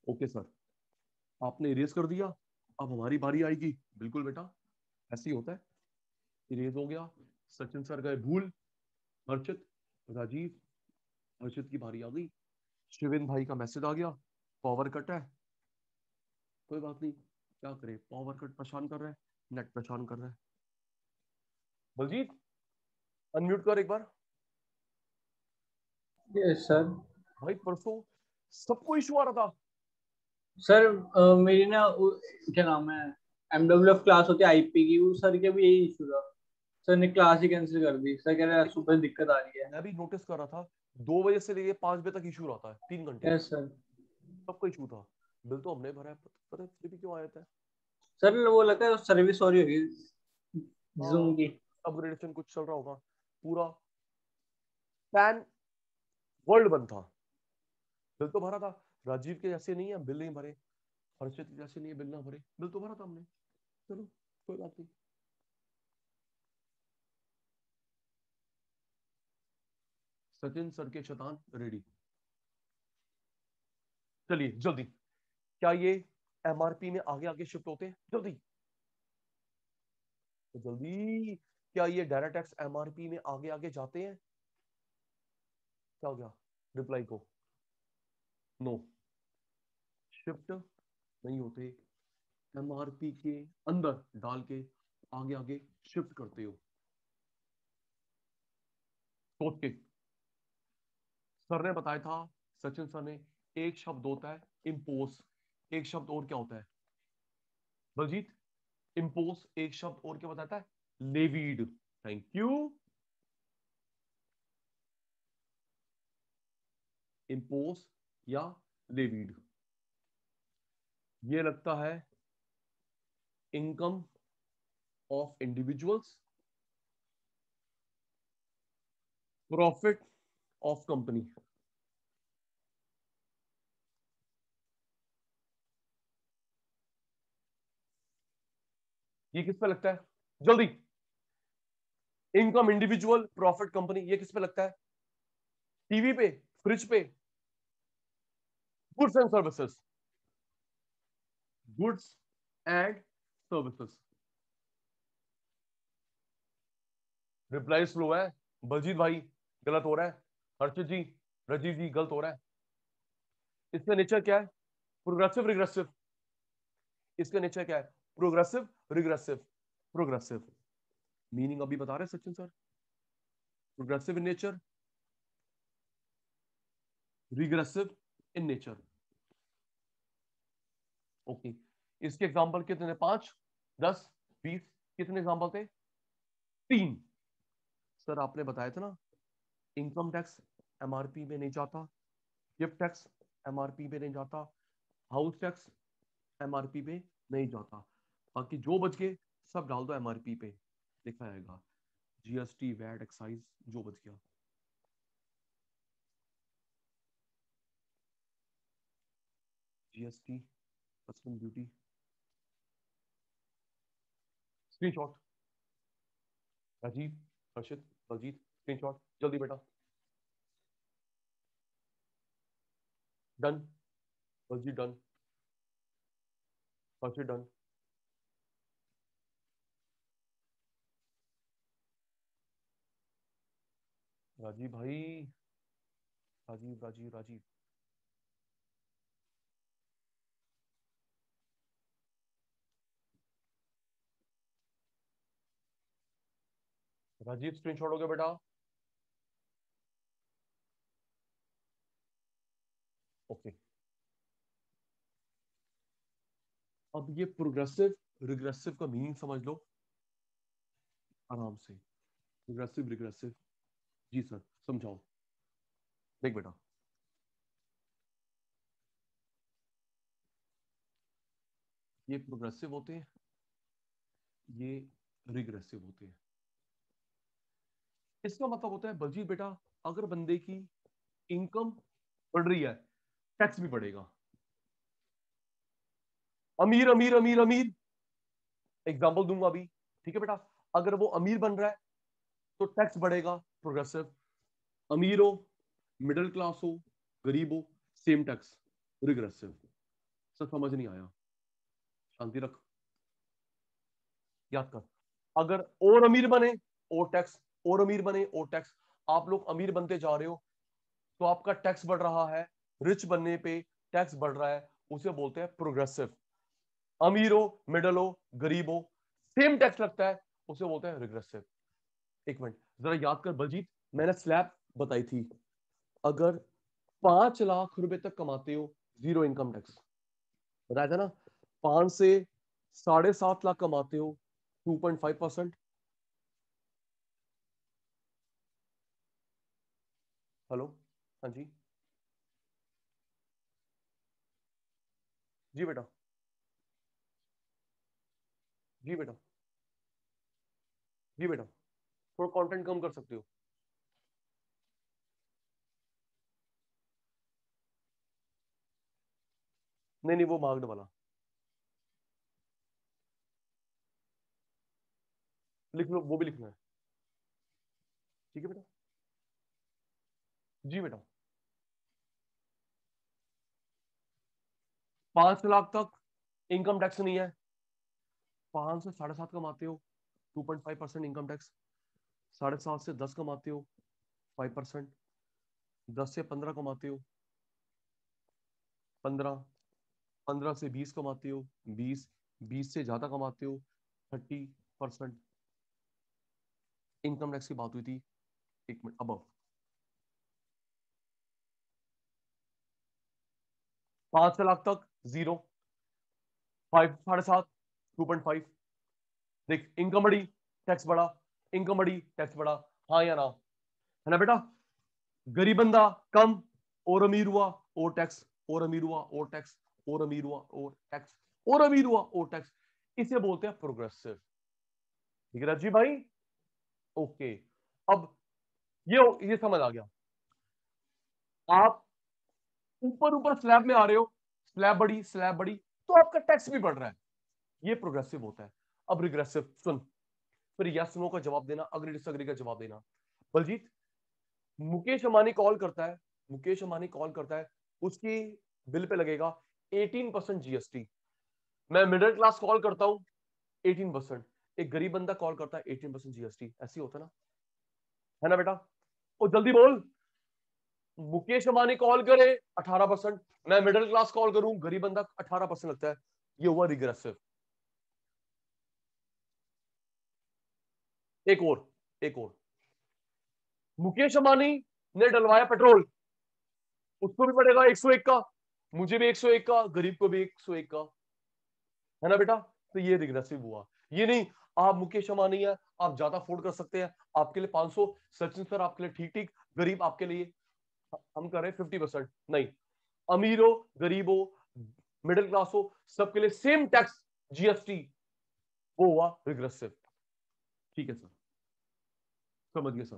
ओके सर, आपने इरेज कर दिया, अब हमारी बारी आएगी। बिल्कुल बेटा, ऐसे ही होता है। इरेज हो गया, सचिन सर गए भूल, हर्षित, राजीव, हर्षित की बारी आ गई, शिविन भाई का मैसेज आ गया, पावर कट है। कोई बात नहीं, क्या करे, पावर कट परेशान कर रहा है, नेट परेशान कर रहा है। बलजीत अनम्यूट कर एक बार। Yes sir. भाई परसों सबको इशू आ रहा था। सर मेरी ना क्या नाम है, एमडब्ल्यूएफ क्लास होती है आईपी की, वो सर के भी यही इशू था। सर ने क्लास ही कैंसिल कर दी, सर कह रहे हैं देखो, सुबह दिक्कत आ रही है। मैं भी नोटिस कर रहा था, 2 बजे से लेके 5 बजे तक इशू रहता है, 3 घंटे यस सर। सबका इशू था। बिल तो हमने भरा है, पता है फिर भी क्यों आया था। सर वो लगता है सर्विस हो रही होगी जूम हाँ, की। अपग्रेडेशन कुछ चल रहा होगा पूरा। पैन वर्ल्ड बंद था, बिल तो भरा था। राजीव के जैसे नहीं है बिल नहीं भरे, हर्षित के जैसे नहीं है बिल ना भरे, बिल तो भरा था हमने। चलो कोई बात नहीं। सचिन सर के शैतान रेडी। चलिए जल्दी, क्या ये एमआरपी में आगे आगे शिफ्ट होते हैं? जल्दी तो जल्दी, क्या ये डायरेक्ट टैक्स एमआरपी में आगे आगे जाते हैं? क्या हो गया रिप्लाई को? नो, शिफ्ट नहीं होते। एमआरपी के अंदर डाल के आगे आगे शिफ्ट करते हो। सोच के सर ने बताया था, सचिन सर ने, एक शब्द होता है इम्पोज, एक शब्द और क्या होता है बलजीत? इम्पोज एक शब्द और क्या बताता है? लेवीड। Thank you. इम्पोज या लेवीड, ये लगता है income of individuals, profit of company. ये किस पे लगता है? जल्दी, इनकम इंडिविजुअल प्रॉफिट कंपनी, ये किस पे लगता है? टीवी पे, फ्रिज पे, goods and services, goods and services. Reply slow है बलजीत भाई, गलत हो रहा है। हर्षित जी, रजीव जी, गलत हो रहा है। इसका नेचर क्या है? Progressive regressive. इसका नेचर क्या है? Progressive regressive. प्रोग्रेसिव मीनिंग अभी बता रहे Sachin sir. Progressive in nature, regressive in nature. Okay, इसके एग्जांपल कितने? 5, 10, 20? कितने एग्जांपल थे? 3। सर आपने बताया था ना, इनकम टैक्स एमआरपी में नहीं जाता, गिफ्ट टैक्स एमआरपी में नहीं जाता, हाउस टैक्स एमआरपी पे नहीं जाता, बाकी जो बच गए सब डाल दो एमआरपी पे, लिखा आएगा जीएसटी वैट एक्साइज जो बच गया। GST, custom duty, screenshot. Rajeev, Harshit, Baljeet, screenshot जल्दी बेटा। Done, Baljeet done, Harshit done. Rajeev भाई, राजीव राजीव राजीव, राजीव स्क्रीनशॉट हो गया बेटा। ओके, अब ये प्रोग्रेसिव रिग्रेसिव का मीनिंग समझ लो आराम से। प्रोग्रेसिव रिग्रेसिव, जी सर समझाओ। देख बेटा, ये प्रोग्रेसिव होते हैं, ये रिग्रेसिव होते हैं। इसका मतलब होता है बलजीत बेटा, अगर बंदे की इनकम बढ़ रही है, टैक्स भी बढ़ेगा। अमीर अमीर अमीर अमीर, एग्जांपल दूंगा अभी, ठीक है बेटा? अगर वो अमीर बन रहा है तो टैक्स बढ़ेगा, प्रोग्रेसिव। अमीर हो, मिडिल क्लास हो, गरीब हो, सेम टैक्स, रिग्रेसिव। सर समझ नहीं आया, शांति रख, याद कर। अगर और अमीर बने और टैक्स, और अमीर बने और टैक्स। आप लोग अमीर बनते जा रहे हो तो आपका टैक्स बढ़ रहा है, रिच बनने पे टैक्स बढ़ रहा है, उसे बोलते हैं प्रोग्रेसिव। अमीर हो, मिडिल हो, गरीब हो, सेम टैक्स लगता है, उसे बोलते हैं रिग्रेसिव। एक मिनट जरा याद कर बलजीत, मैंने स्लैब बताई थी। अगर 5 लाख रुपए तक कमाते हो, जीरो इनकम टैक्स बताया था ना। 5 से 7.5 लाख कमाते हो, 2.5%। हेलो, हाँ जी, जी बेटा, जी बेटा, जी बेटा, थोड़ा कंटेंट कम कर सकते हो। नहीं वो मार्क्ड वाला लिख लो, वो भी लिखना है। ठीक है बेटा, जी बेटा। 5 लाख तक इनकम टैक्स नहीं है। 5 से 7.5 कमाते हो 2.5% इनकम टैक्स। 7.5 से 10 कमाते हो 5%। 10 से 15 कमाते हो 15। 15 से 20 कमाते हो 20। 20 से ज्यादा कमाते हो 30% इनकम टैक्स की बात हुई थी। एक मिनट, अब 5 लाख तक 0, 5 7.5 2.5। देख इनकम बढ़ी टैक्स बढ़ा, इनकम बढ़ी टैक्स बढ़ा, हाँ या ना, है ना बेटा। गरीब बंदा कम और अमीर हुआ और टैक्स, और अमीर हुआ और टैक्स, और अमीर हुआ और टैक्स, और अमीर हुआ और टैक्स। इसे बोलते हैं प्रोग्रेसिव। ठीक है राजी भाई, ओके। अब ये समझ आ गया। आप ऊपर ऊपर स्लैब में आ रहे हो, स्लैब बढ़ी तो आपका टैक्स भी बढ़ रहा है, ये प्रोग्रेसिव होता है। अब रिग्रेसिव सुन, फिर यस नो का जवाब देना, अग्री डिसएग्री का जवाब देना। बलजीत, मुकेश अंबानी कॉल करता है, मुकेश अंबानी कॉल करता है, उसकी बिल पे लगेगा 18% जीएसटी। मैं मिडिल क्लास कॉल करता हूं 18%, एक गरीब बंदा कॉल करता है 18% जीएसटी। ऐसी होता है ना बेटा। ओ जल्दी बोल, मुकेश अंबानी कॉल करे 18%, मैं मिडिल क्लास कॉल करूं गरीब बंदा 18% लगता है, ये हुआ रिग्रेसिव। एक और मुकेश अंबानी ने डलवाया पेट्रोल, उसको भी पड़ेगा 101 का, मुझे भी 101 का, गरीब को भी 101 का, है ना बेटा। तो ये रिग्रेसिव हुआ। ये नहीं आप मुकेश अंबानी है, आप ज्यादा अफोर्ड कर सकते हैं, आपके लिए 500, सचिन सर आपके लिए ठीक ठीक, गरीब आपके लिए हम कर रहे हैं 50%। नहीं, अमीर हो गरीब हो मिडिल क्लास हो सबके लिए सेम टैक्स जीएसटी, वो हुआ रिग्रेसिव। ठीक है सर, समझ गए सर।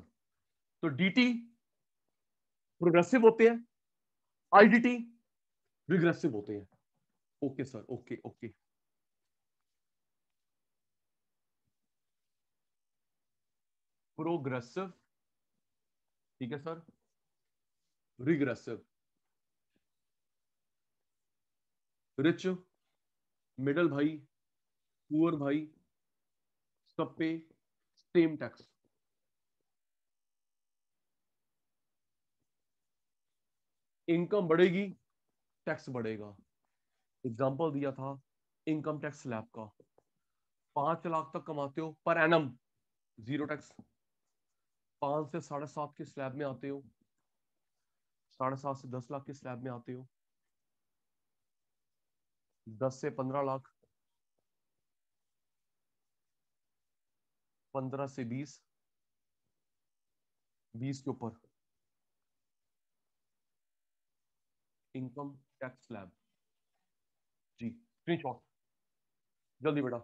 तो डीटी प्रोग्रेसिव होते हैं, आईडीटी रिग्रेसिव होते हैं। Okay sir, okay okay. Progressive, ठीक है सर, रिग्रेसिव। रिच, मिडल भाई, पुअर भाई, सब पे सेम टैक्स। इनकम बढ़ेगी टैक्स बढ़ेगा। एग्जांपल दिया था इनकम टैक्स स्लैब का, 5 लाख तक कमाते हो पर एनम 0 टैक्स। 5 से 7.5 के स्लैब में आते हो, 7.5 से 10 लाख के स्लैब में आते हो, 10 से 15 लाख, 15 से 20, 20 के ऊपर इनकम टैक्स स्लैब। जी स्क्रीनशॉट जल्दी बेटा,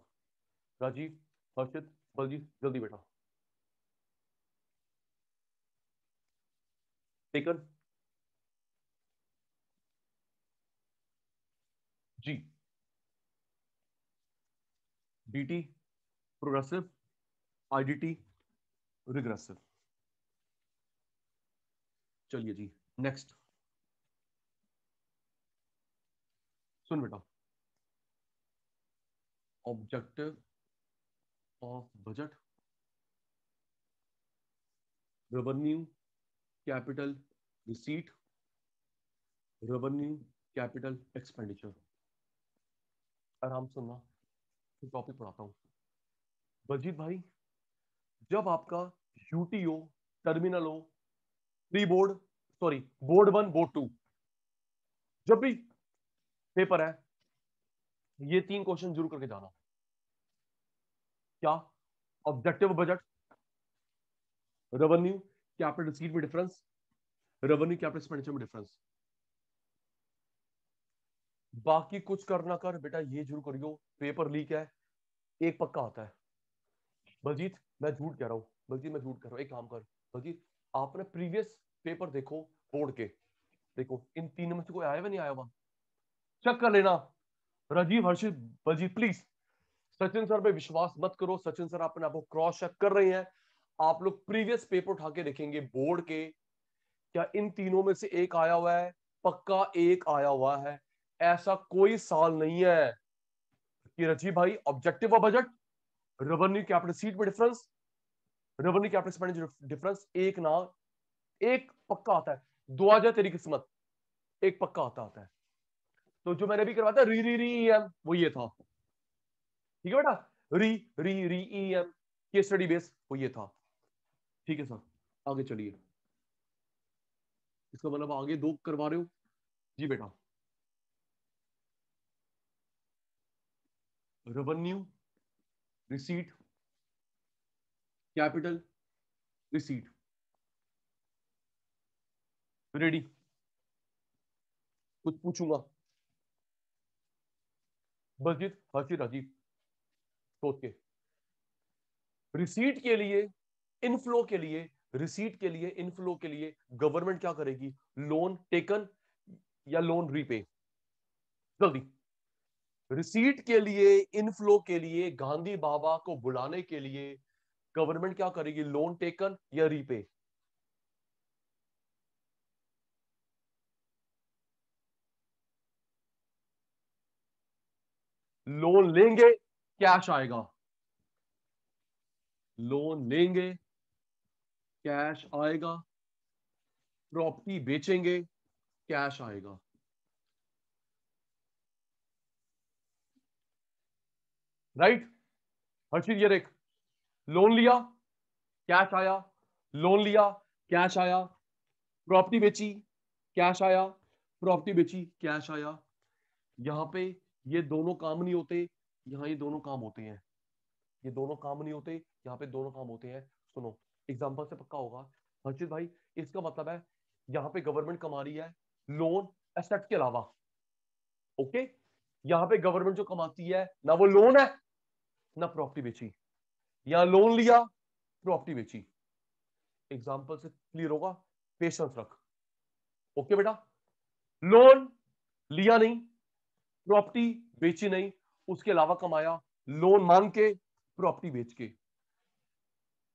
राजीव, हर्षित, बलजीत जल्दी बेटा। टेकन जी। DT progressive, IDT regressive. चलिए जी नेक्स्ट, सुन बेटा, objective of budget, revenue capital receipt, revenue capital expenditure. आराम सुनना, टॉपिक पढ़ाता हूं। बलजीत भाई, जब आपका यूटी हो, टर्मिनल हो, pre board, sorry board 1 board 2, जब भी पेपर है ये 3 क्वेश्चन जरूर करके जाना। क्या? Objective budget, revenue capital receipt में डिफरेंस, रेवेन्यू कैपिटल एक्सपेंडिचर में डिफरेंस। बाकी कुछ करना कर बेटा, ये जरूर करियो, पेपर लीक है एक पक्का आता है। बलजीत मैं झूठ कह रहा हूं, बलजीत मैं झूठ कह रहा हूं, एक काम कर बलजीत, आपने प्रीवियस पेपर देखो बोर्ड के, देखो इन 3 में से कोई आया हुआ नहीं आया हुआ, चेक कर लेना। राजीव, हर्षित, बलजीत, प्लीज सचिन सर पे विश्वास मत करो। सचिन सर अपने आप को क्रॉस चेक कर रहे हैं। आप लोग प्रीवियस पेपर उठा के देखेंगे बोर्ड के, क्या इन तीनों में से एक आया हुआ है? पक्का एक आया हुआ है। ऐसा कोई साल नहीं है कि राजीव भाई objective of budget, revenue capital receipt में difference, revenue capital expenditure difference एक ना एक पक्का आता है। दुआ जाए तेरी किस्मत, एक पक्का आता है। तो जो मैंने भी करवाया था री री री एम, वो ये था। ठीक है बेटा, री री री ई एम के स्टडी बेस, वो ये था। ठीक है सर, आगे चलिए। इसका मतलब आगे दो करवा रहे हो जी बेटा। Revenue, receipt, capital, receipt. Ready? कुछ पूछूंगा? बलजीत, हर्षित, राजीव, सोच के। रिसीट के लिए, इनफ्लो के लिए, रिसीट के लिए, इनफ्लो के लिए गवर्नमेंट क्या करेगी? लोन टेकन या लोन रीपे? जल्दी। रिसीट के लिए, इनफ्लो के लिए, गांधी बाबा को बुलाने के लिए गवर्नमेंट क्या करेगी? लोन टेकन या रीपे? लोन लेंगे, कैश आएगा। लोन लेंगे, कैश आएगा। प्रॉपर्टी बेचेंगे, कैश आएगा। राइट? हर्षित, ये देख, लोन लिया, कैश आया। लोन लिया, कैश आया। प्रॉपर्टी बेची, कैश आया। प्रॉपर्टी बेची, कैश आया। यहां पे ये दोनों काम नहीं होते, यहां ये दोनों काम होते हैं। ये दोनों काम नहीं होते, यहाँ पे दोनों काम होते हैं। सुनो, एग्जांपल से पक्का होगा। हर्षित भाई, इसका मतलब है यहाँ पे गवर्नमेंट कमा रही है लोन एसेट के अलावा। ओके, यहाँ पे गवर्नमेंट जो कमाती है ना वो लोन है ना प्रॉपर्टी बेची। यहाँ लोन लिया, प्रॉपर्टी बेची। एग्जांपल से क्लियर होगा, पेशेंस रख। ओके बेटा, लोन लिया नहीं, प्रॉपर्टी बेची नहीं, उसके अलावा कमाया लोन मांग के, प्रॉपर्टी बेच के।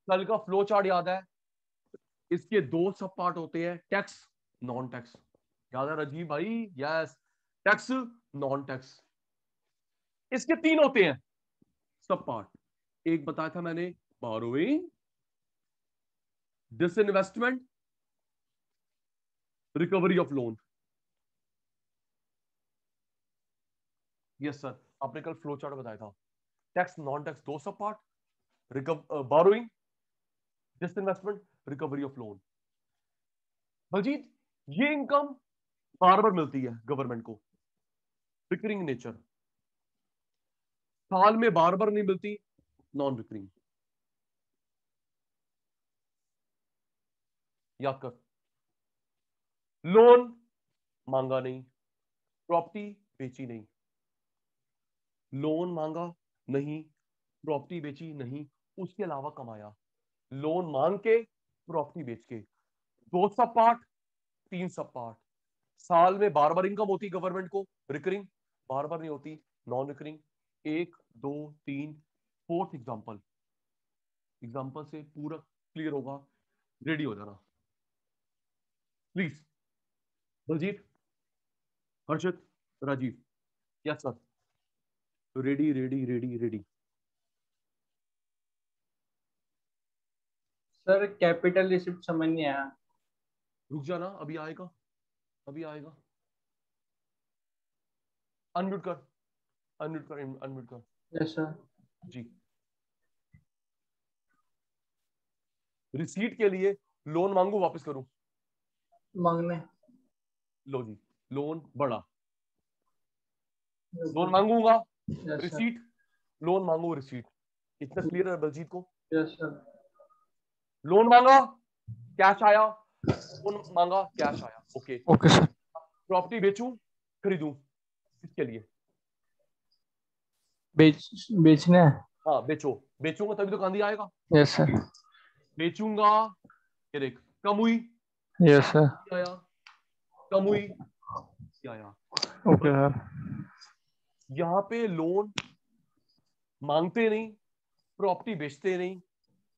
कल का फ्लो चार्ट याद है? इसके दो सब पार्ट होते हैं, टैक्स, नॉन टैक्स। याद है राजीव भाई? Yes, tax, non tax. इसके तीन होते हैं सब पार्ट। एक बताया था मैंने, borrowing, disinvestment, recovery of loan. Yes sir, आपने कल फ्लो चार्ट बताया था। टैक्स, नॉन टैक्स दो सब part, borrowing, disinvestment, recovery of loan. Baljeet, ये इनकम बार बार मिलती है गवर्नमेंट को, रिकरिंग नेचर। साल में बार बार नहीं मिलती, नॉन रिकरिंग। याद कर, लोन मांगा नहीं, प्रॉपर्टी बेची नहीं। लोन मांगा नहीं, प्रॉपर्टी बेची नहीं, उसके अलावा कमाया लोन मांग के, प्रॉपर्टी बेच के। दो सब पार्ट, तीन सब पार्ट। साल में बार बार इनकम होती गवर्नमेंट को, रिकरिंग। बार बार नहीं होती, नॉन रिकरिंग। एक, दो, तीन, फोर्थ एग्जांपल। एग्जांपल से पूरा क्लियर होगा, रेडी हो जाना please. Baljeet, Harshit, Rajeev, yes sir, ready ready ready ready. Sir capital receipt समझ नहीं आया। रुक जाना, अभी आएगा, अभी आएगा। अनम्यूट कर, अनम्यूट कर, अनम्यूट कर। Yes sir. जी, रिसीट के लिए लोन मांगू, वापस करूं? मांगने। लो जी, लोन बड़ा, यस लोन मांगूंगा, सर। रिसीट, लोन मांगू, रिसीट। इतना क्लियर है बलजीत को? Yes sir. लोन मांगा, कैश आया, लोन मांगा, कैश आया। Okay, okay sir. प्रॉपर्टी बेचूं, खरीदूं, किसके लिए? बेचने है। हाँ बेचो, बेचूंगा तभी तो गांधी आएगा। Yes sir. बेचूंगा, ये देख, कम हुई, यस सर। आया, कम हुई, आया। Okay sir. यहाँ पे लोन मांगते नहीं, प्रॉपर्टी बेचते नहीं,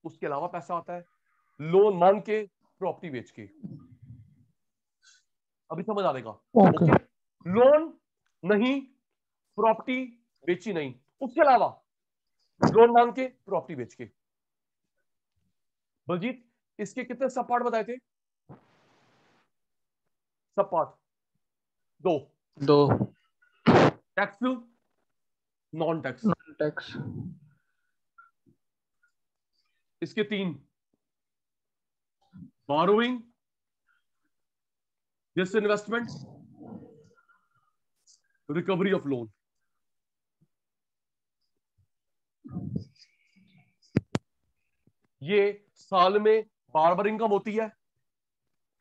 उसके अलावा पैसा आता है लोन मांग के, प्रॉपर्टी बेच के। अभी समझ आएगा। ओके, लोन नहीं, प्रॉपर्टी बेची नहीं, उसके अलावा लोन मांग के, प्रॉपर्टी बेच के। बलजीत, इसके कितने सब पार्ट बताए थे? सब पार्ट दो, टैक्स, नॉन टैक्स। टैक्स। इसके तीन, borrowing, disinvestment, recovery of loan. ये साल में बार बार इनकम होती है,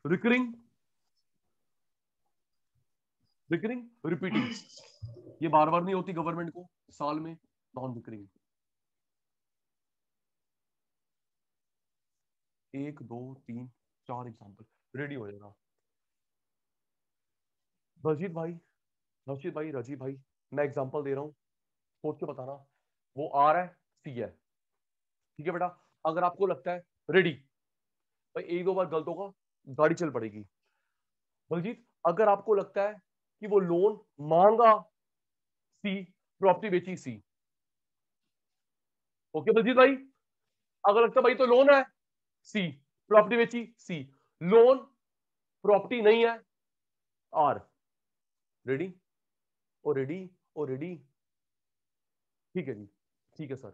रिकरिंग, रिपीटिंग। ये बार बार नहीं होती गवर्नमेंट को, साल में, नॉन रिकरिंग। 1 2 3 4 एग्जाम्पल रेडी हो जाएगा। रजीत भाई, राजीव भाई, मैं एग्जांपल दे रहा हूं, सोच के बताना। वो आर है, सी है, ठीक है बेटा? अगर आपको लगता है रेडी भाई, एक दो बार गलत होगा, गाड़ी चल पड़ेगी। बलजीत, अगर आपको लगता है कि वो लोन मांगा सी, प्रॉपर्टी बेची सी, ओके बलजीत भाई? अगर लगता है भाई तो लोन है सी, प्रॉपर्टी बेची सी, लोन प्रॉपर्टी नहीं है आर। Ready? Oh ready, oh ready, ठीक है जी, ठीक है सर।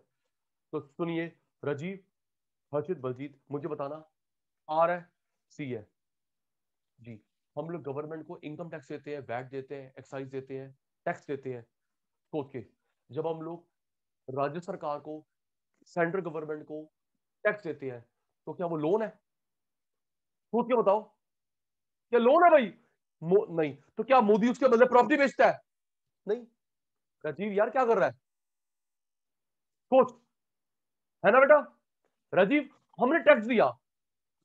तो सुनिए राजीव, हर्षित, बलजीत, मुझे बताना आर है, सी है जी। हम लोग गवर्नमेंट को इनकम टैक्स देते हैं, वैट देते हैं, एक्साइज देते हैं, टैक्स देते हैं। सोच के, जब हम लोग राज्य सरकार को, सेंट्रल गवर्नमेंट को टैक्स देते हैं, तो क्या वो लोन है? सोच के बताओ, क्या लोन है भाई? नहीं। तो क्या मोदी उसके बदले प्रॉपर्टी बेचता है? नहीं। राजीव यार क्या कर रहा है? सोच, है ना बेटा? राजीव, हमने टैक्स दिया।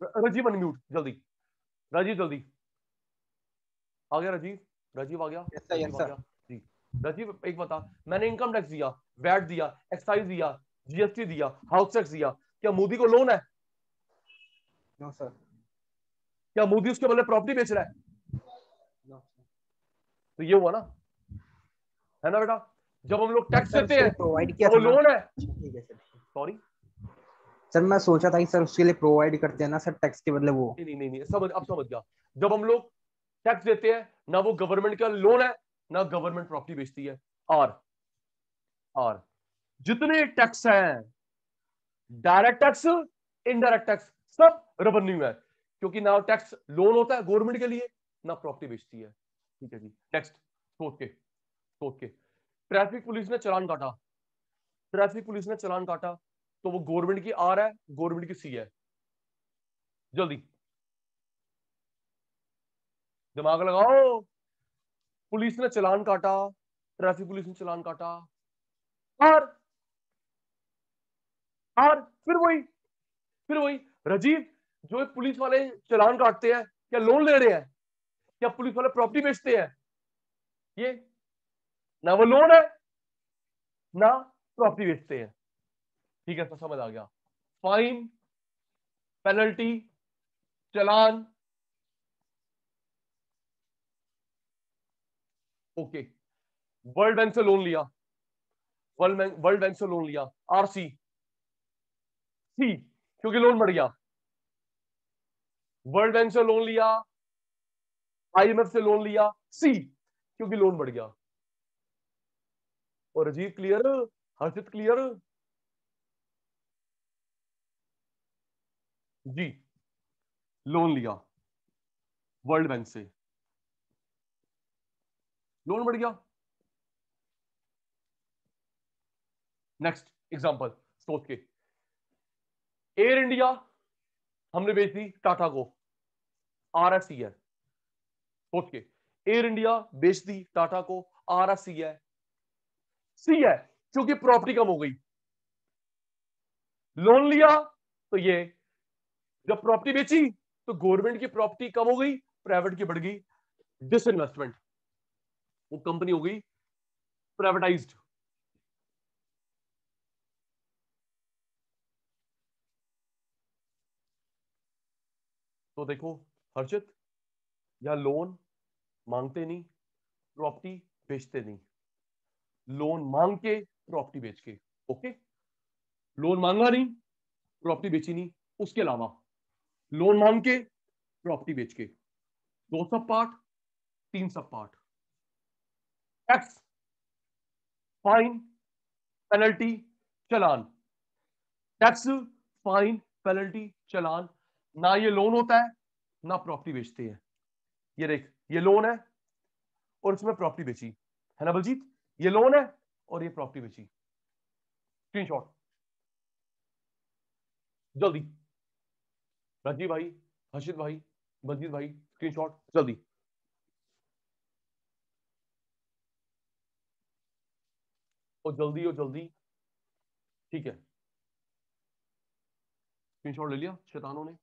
राजीव अनम्यूट जल्दी, राजीव जल्दी आ गया। राजीव, राजीव आ गया, राजीव आ गया जी। राजीव एक बता, मैंने इनकम टैक्स दिया, वैट दिया, एक्साइज दिया, जीएसटी दिया, हाउस टैक्स दिया, क्या मोदी को लोन है? No sir. क्या मोदी उसके बदले प्रॉपर्टी बेच रहा है? तो ये हुआ ना, है ना बेटा? जब हम लोग टैक्स देते हैं प्रोवाइड किया तो वो था ना। लोन है। ठीक है सर। सॉरी सर मैं सोचा था कि सर उसके लिए प्रोवाइड करते हैं ना सर, टैक्स के बदले वो। नहीं, समझ, अब समझ गया। जब हम लोग टैक्स देते हैं ना, वो गवर्नमेंट का लोन है ना गवर्नमेंट प्रॉपर्टी बेचती है। और जितने टैक्स हैं, डायरेक्ट टैक्स, इनडायरेक्ट टैक्स, सब रेवेन्यू है, क्योंकि ना टैक्स लोन होता है गवर्नमेंट के लिए, ना प्रॉपर्टी बेचती है। ठीक है जी, नेक्स्ट। सोच के ट्रैफिक पुलिस ने चालान काटा, ट्रैफिक पुलिस ने चालान काटा, तो वो गवर्नमेंट की आर है, गवर्नमेंट की सी है? जल्दी दिमाग लगाओ। पुलिस ने चालान काटा, ट्रैफिक पुलिस ने चालान काटा, और फिर वही राजीव, जो पुलिस वाले चालान काटते हैं, क्या लोन ले रहे हैं? क्या पुलिस वाले प्रॉपर्टी बेचते हैं? ये ना वो लोन है ना प्रॉपर्टी बेचते हैं। ठीक है, तो समझ आ गया। फाइन, पेनल्टी, चालान, ओके। वर्ल्ड बैंक से लोन लिया, वर्ल्ड बैंक से लोन लिया, आरसी सी, क्योंकि लोन बढ़ गया। वर्ल्ड बैंक से लोन लिया, आईएमएफ से लोन लिया, सी, क्योंकि लोन बढ़ गया। और अजीत क्लियर? हर्षित क्लियर? जी, लोन लिया वर्ल्ड बैंक से, लोन बढ़ गया। नेक्स्ट एग्जांपल, सोच के, एयर इंडिया हमने बेच दी टाटा को, आरएससी है। सोच के, एयर इंडिया बेच दी टाटा को, आरएससी है, सी है क्योंकि प्रॉपर्टी कम हो गई। लोन लिया तो ये, जब प्रॉपर्टी बेची तो गवर्नमेंट की प्रॉपर्टी कम हो गई, प्राइवेट की बढ़ गई, डिसइन्वेस्टमेंट। वो कंपनी हो गई प्राइवेटाइज्ड। तो देखो हर्षित, या लोन मांगते नहीं, प्रॉपर्टी बेचते नहीं, लोन मांग के प्रॉपर्टी बेच के। ओके, लोन मांगा नहीं, प्रॉपर्टी बेची नहीं, उसके अलावा लोन मांग के प्रॉपर्टी बेच के। 2 सब पार्ट, 3 सब पार्ट। टैक्स, फाइन, पेनल्टी, चालान। टैक्स, फाइन, पेनल्टी, चालान। ना ये लोन होता है ना प्रॉपर्टी बेचते हैं। ये देख, ये लोन है और इसमें प्रॉपर्टी बेची है ना बलजीत, ये लोन है और ये प्रॉपर्टी बेची। स्क्रीनशॉट जल्दी, राजीव भाई, हर्षित भाई, बलजीत भाई, स्क्रीनशॉट जल्दी। और जल्दी और जल्दी, ठीक है। स्क्रीनशॉट ले लिया शैतानों ने।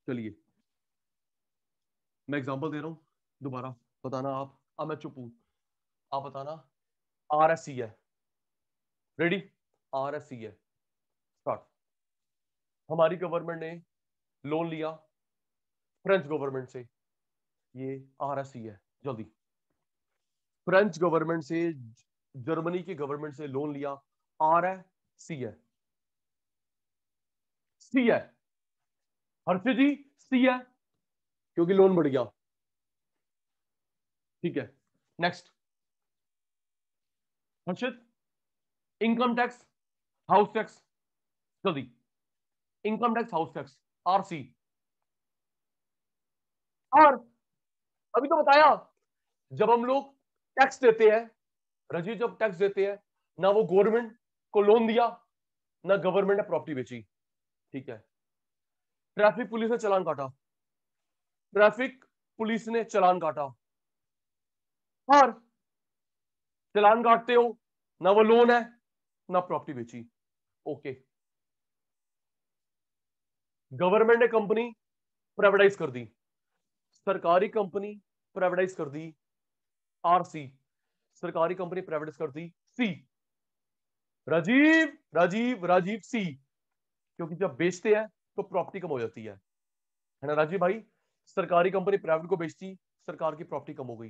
चलिए मैं एग्जांपल दे रहा हूं, दोबारा बताना आप। अब मैं चुप हूं, आप बताना। RSC है, रेडी? RSC है, स्टार्ट। हमारी गवर्नमेंट ने लोन लिया फ्रेंच गवर्नमेंट से, ये RSC है, जल्दी। फ्रेंच गवर्नमेंट से, जर्मनी की गवर्नमेंट से लोन लिया, आर है, सी है, सी है हर्षित जी, सी है क्योंकि लोन बढ़ गया। ठीक है, नेक्स्ट हर्षित। इनकम टैक्स, हाउस टैक्स, जल्दी। Income tax, house tax, RC। और अभी तो बताया, जब हम लोग टैक्स देते हैं, रजी जब टैक्स देते हैं, ना वो गवर्नमेंट को लोन दिया ना गवर्नमेंट ने प्रॉपर्टी बेची। ठीक है, ट्रैफिक पुलिस ने चालान काटा, ट्रैफिक पुलिस ने चालान काटा, और चालान काटते हो ना वो लोन है ना प्रॉपर्टी बेची। ओके, गवर्नमेंट ने कंपनी प्राइवेटाइज कर दी, सरकारी कंपनी प्राइवेटाइज कर दी, RC। सरकारी कंपनी प्राइवेटाइज कर दी, C। राजीव राजीव राजीव, C। क्योंकि जब बेचते हैं तो प्रॉपर्टी कम हो जाती है ना राजीव भाई? सरकारी कंपनी प्राइवेट को बेचती, सरकार की प्रॉपर्टी कम हो गई।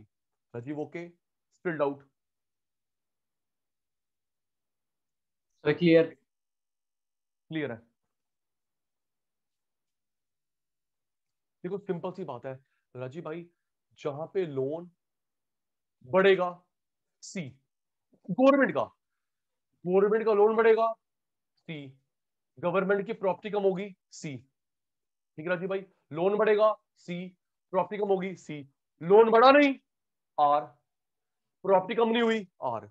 Rajeev okay, still doubt? Clear. Clear है। देखो सिंपल सी बात है राजीव भाई, जहां पे लोन बढ़ेगा, सी। गवर्नमेंट का, गवर्नमेंट का लोन बढ़ेगा, सी। गवर्नमेंट की प्रॉपर्टी कम होगी, सी। ठीक है राजीव भाई, लोन बढ़ेगा, सी। प्रॉपर्टी कम होगी, सी। लोन बढ़ा नहीं, आर। प्रॉपर्टी कम नहीं हुई, आर।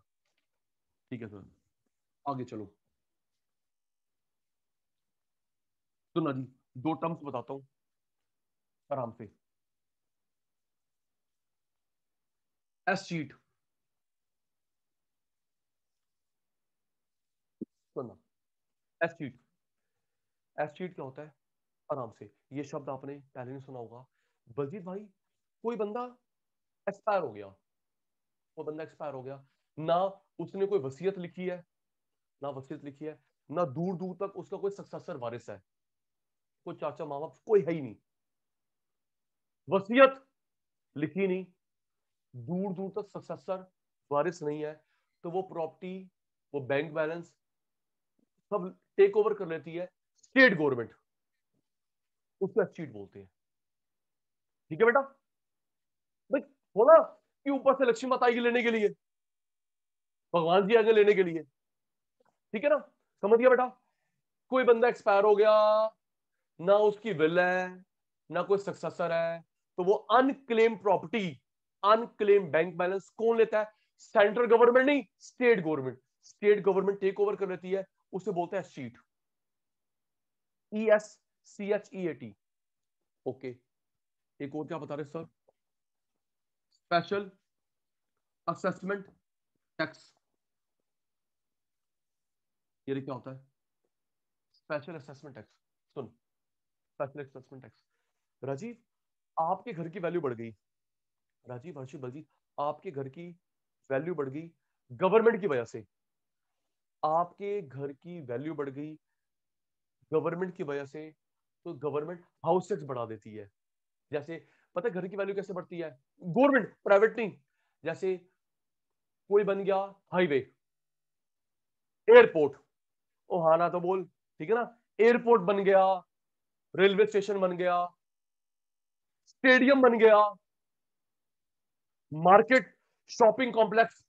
ठीक है सर, आगे चलो। सुना जी, 2 टर्म्स बताता हूं आराम से। एस शीट, सुनना। एस शीट, एस शीट क्या होता है? आराम से, ये शब्द आपने पहले नहीं सुना होगा। बलजीत भाई, कोई बंदा एक्सपायर हो गया, वो बंदा एक्सपायर हो गया, ना उसने कोई वसीयत लिखी है, ना वसीयत लिखी है, ना दूर दूर तक उसका कोई सक्सेसर वारिस है, कोई चाचा मामा कोई है ही नहीं, वसीयत लिखी नहीं, दूर दूर तक सक्सेसर वारिस नहीं है, तो वो प्रॉपर्टी, वो बैंक बैलेंस सब टेक ओवर कर लेती है स्टेट गवर्नमेंट, उसको एस्टीट बोलते हैं। ठीक है बेटा भाई, बोला कि ऊपर से लक्ष्मी माता आएगी लेने के लिए, भगवान जी आएंगे लेने के लिए। ठीक है ना, समझ गया बेटा? कोई बंदा एक्सपायर हो गया, ना उसकी विल है ना कोई सक्सेसर है, तो वो unclaim property, unclaim bank balance कौन लेता है? सेंट्रल गवर्नमेंट नहीं, state government. State government take over कर लेती है, उसे बोलते हैं शीट, ESCHEAT। ओके, एक और क्या बता रहे सर? स्पेशल असेसमेंट टैक्स, ये क्या होता है? Special assessment tax. सुन, स्पेशल असेसमेंट टैक्स। राजीव, आपके घर की वैल्यू बढ़ गई। राजीव, हर्षित, बलजीत, आपके घर की वैल्यू बढ़ गई गवर्नमेंट की वजह से। आपके घर की वैल्यू बढ़ गई गवर्नमेंट की वजह से, तो गवर्नमेंट हाउस टैक्स बढ़ा देती है। जैसे पता है घर की वैल्यू कैसे बढ़ती है? गवर्नमेंट, प्राइवेट नहीं। जैसे कोई बन गया हाईवे, एयरपोर्ट, ओ हाँ ना तो बोल, ठीक है ना, एयरपोर्ट बन गया, रेलवे स्टेशन बन गया, स्टेडियम बन गया, मार्केट, शॉपिंग कॉम्प्लेक्स,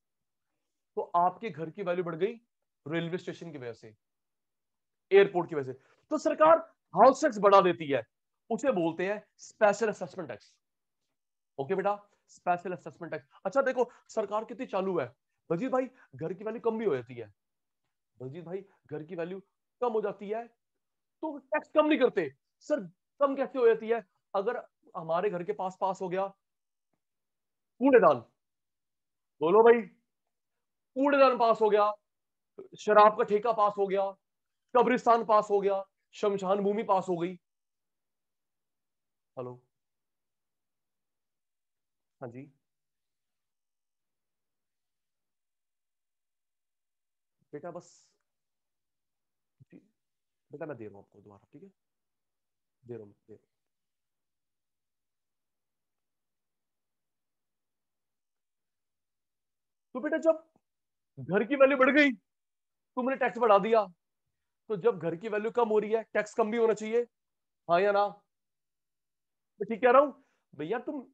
तो आपके घर की वैल्यू बढ़ गई रेलवे स्टेशन की वजह से, एयरपोर्ट की वजह से, तो सरकार हाउस टैक्स बढ़ा देती है। उसे बोलते हैं स्पेशल असेसमेंट टैक्स। ओके बेटा, स्पेशल असेसमेंट टैक्स। अच्छा देखो सरकार कितनी चालू है। बलजीत भाई, घर की वैल्यू कम भी हो जाती है। बलजीत भाई, घर की वैल्यू कम हो जाती है तो टैक्स कम नहीं करते। सर कम कैसे हो जाती है? अगर हमारे घर के पास पास हो गया कूड़ेदान, बोलो भाई, कूड़ेदान पास हो गया, शराब का ठेका पास हो गया, कब्रिस्तान पास हो गया, शमशान भूमि पास हो गई। हेलो, हाँ जी बेटा, बस बेटा मैं दे रहा हूं आपको दोबारा, ठीक है, दे रहा हूं, दे रहा हूं। तो बेटा जब घर की वैल्यू बढ़ गई, तुमने टैक्स बढ़ा दिया, तो जब घर की वैल्यू कम हो रही है टैक्स कम भी होना चाहिए, हाँ या ना? मैं ठीक कह रहा हूं भैया? तुम,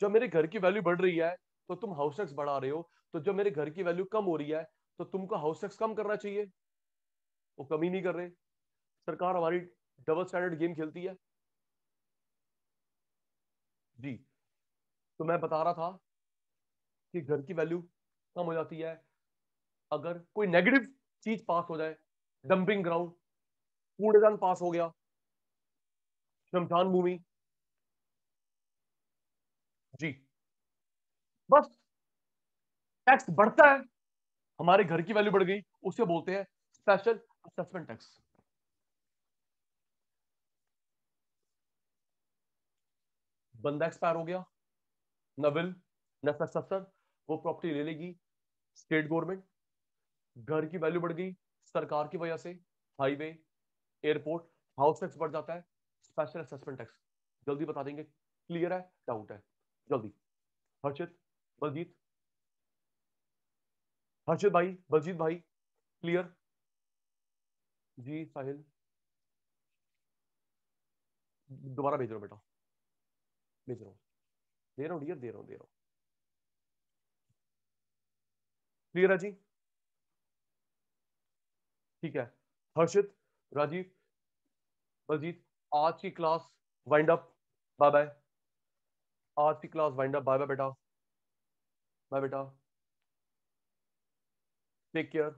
जब मेरे घर की वैल्यू बढ़ रही है तो तुम हाउस टैक्स बढ़ा रहे हो, तो जब मेरे घर की वैल्यू कम हो रही है तो तुमको हाउस टैक्स कम करना चाहिए। वो कम ही नहीं कर रहे। सरकार हमारी डबल स्टैंडर्ड गेम खेलती है जी। तो मैं बता रहा था कि घर की वैल्यू कम हो जाती है अगर कोई नेगेटिव चीज पास हो जाए, डंपिंग ग्राउंड, कूड़ेदान पास हो गया, शमशान भूमि, जी, बस टैक्स बढ़ता है, हमारे घर की वैल्यू बढ़ गई, उसे बोलते हैं स्पेशल असेसमेंट टैक्स। बंदा एक्सपायर हो गया, न विल न सक्सेसर, वो प्रॉपर्टी ले लेगी स्टेट गवर्नमेंट। घर की वैल्यू बढ़ गई सरकार की वजह से, हाईवे, एयरपोर्ट, हाउस टैक्स बढ़ जाता है, स्पेशल असेसमेंट टैक्स। जल्दी बता देंगे, क्लियर है, डाउट है? जल्दी, हर्षित, बलजीत, हर्षित भाई, बलजीत भाई, क्लियर? जी साहिल, दोबारा भेज रहा हूं बेटा, भेज रहा हूं, दे रहा हूं डियर, दे रहा हूं, दे रहा हूं। क्लियर है जी? ठीक है, हर्षित, राजीव, बलजीत, आज की class wind up, bye bye. आज की class wind up, bye bye बेटा, बाय बेटा, टेक केयर।